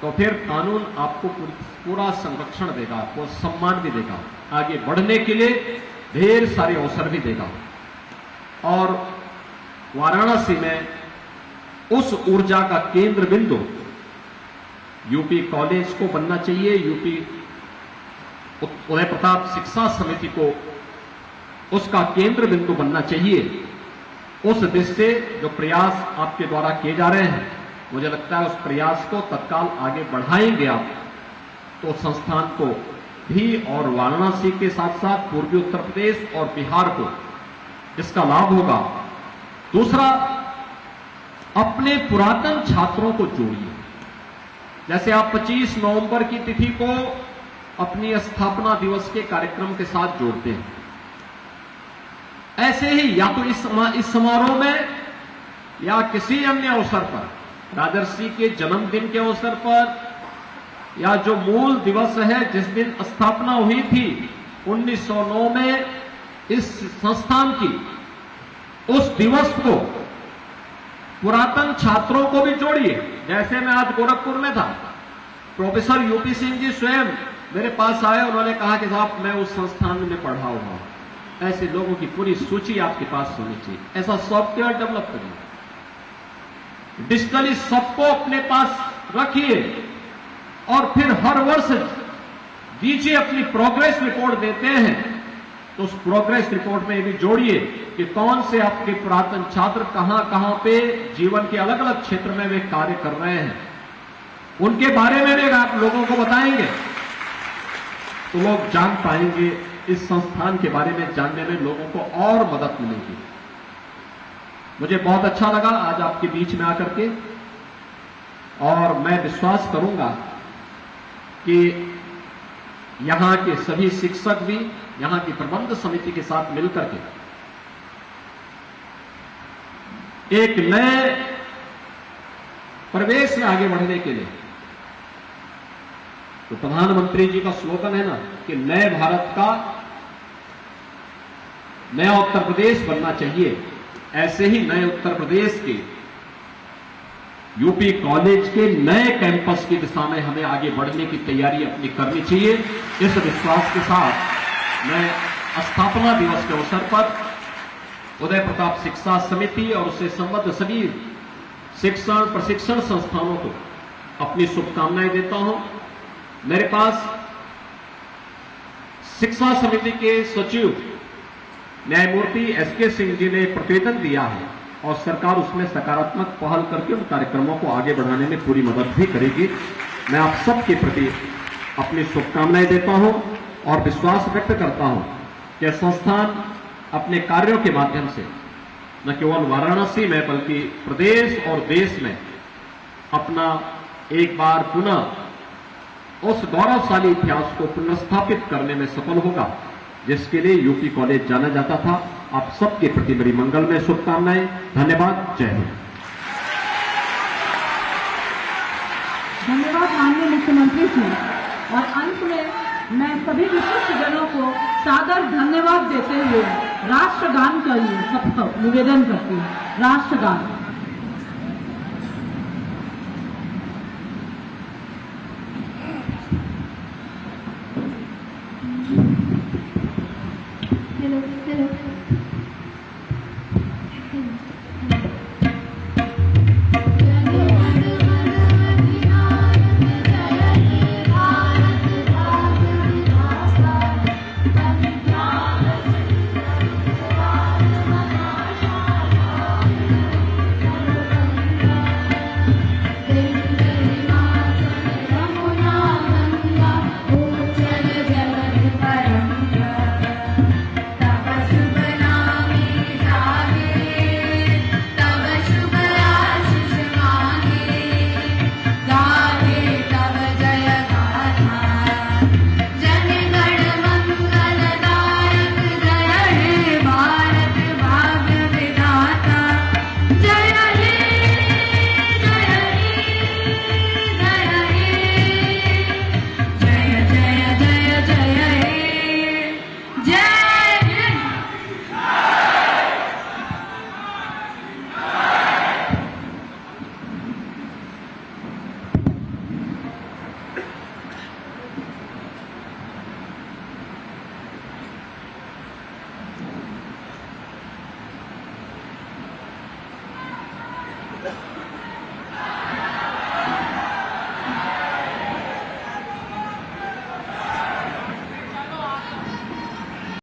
तो फिर कानून आपको पूरा संरक्षण देगा, आपको सम्मान भी देगा, आगे बढ़ने के लिए ढेर सारे अवसर भी देगा। और वाराणसी में उस ऊर्जा का केंद्र बिंदु यूपी कॉलेज को बनना चाहिए। यूपी उदय प्रताप शिक्षा समिति को उसका केंद्र बिंदु बनना चाहिए। उस दिशा से जो प्रयास आपके द्वारा किए जा रहे हैं, मुझे लगता है उस प्रयास को तत्काल आगे बढ़ाएंगे आप तो संस्थान को भी और वाराणसी के साथ साथ पूर्वी उत्तर प्रदेश और बिहार को इसका लाभ होगा। दूसरा, अपने पुरातन छात्रों को जोड़िए। जैसे आप 25 नवंबर की तिथि को अपनी स्थापना दिवस के कार्यक्रम के साथ जोड़ते हैं, ऐसे ही या तो इस समारोह में या किसी अन्य अवसर पर, राजर्षि के जन्मदिन के अवसर पर, या जो मूल दिवस है जिस दिन स्थापना हुई थी 1909 में इस संस्थान की, उस दिवस को पुरातन छात्रों को भी जोड़िए। जैसे मैं आज गोरखपुर में था, प्रोफेसर यूपी सिंह जी स्वयं मेरे पास आए, उन्होंने कहा कि साहब मैं उस संस्थान में पढ़ा हुआ हूं। ऐसे लोगों की पूरी सूची आपके पास होनी चाहिए। ऐसा सॉफ्टवेयर डेवलप करिए, डिजिटली सबको अपने पास रखिए और फिर हर वर्ष दीजिए। अपनी प्रोग्रेस रिपोर्ट देते हैं तो उस प्रोग्रेस रिपोर्ट में भी जोड़िए कि कौन से आपके पुरातन छात्र कहां कहां पे जीवन के अलग अलग क्षेत्र में वे कार्य कर रहे हैं, उनके बारे में भी आप लोगों को बताएंगे तो लोग जान पाएंगे। इस संस्थान के बारे में जानने में लोगों को और मदद मिलेगी। मुझे बहुत अच्छा लगा आज आपके बीच में आकर के, और मैं विश्वास करूंगा कि यहां के सभी शिक्षक भी यहां की प्रबंध समिति के साथ मिलकर के एक नए प्रवेश में आगे बढ़ने के लिए, तो प्रधानमंत्री जी का स्लोगन है ना कि नए भारत का नया उत्तर प्रदेश बनना चाहिए, ऐसे ही नए उत्तर प्रदेश के यूपी कॉलेज के नए कैंपस की दिशा में हमें आगे बढ़ने की तैयारी अपनी करनी चाहिए। इस विश्वास के साथ मैं स्थापना दिवस के अवसर पर उदय प्रताप शिक्षा समिति और उससे संबद्ध सभी शिक्षण प्रशिक्षण संस्थानों को अपनी शुभकामनाएं देता हूं। मेरे पास शिक्षा समिति के सचिव न्यायमूर्ति एसके सिंह जी ने प्रतिवेदन दिया है और सरकार उसमें सकारात्मक पहल करके उन कार्यक्रमों को आगे बढ़ाने में पूरी मदद भी करेगी। मैं आप सबके प्रति अपनी शुभकामनाएं देता हूं और विश्वास व्यक्त करता हूं कि संस्थान अपने कार्यों के माध्यम से न केवल वाराणसी में बल्कि प्रदेश और देश में अपना एक बार पुनः उस गौरवशाली इतिहास को पुनर्स्थापित करने में सफल होगा जिसके लिए यूपी कॉलेज जाना जाता था। आप सबके प्रति मेरी मंगलमय शुभकामनाएं। धन्यवाद। जय हिंद। धन्यवाद माननीय मुख्यमंत्री जी। और अंत में मैं सभी विशिष्ट जनों को सादर धन्यवाद देते हुए राष्ट्रगान का सबको निवेदन करती हूँ। राष्ट्रगान।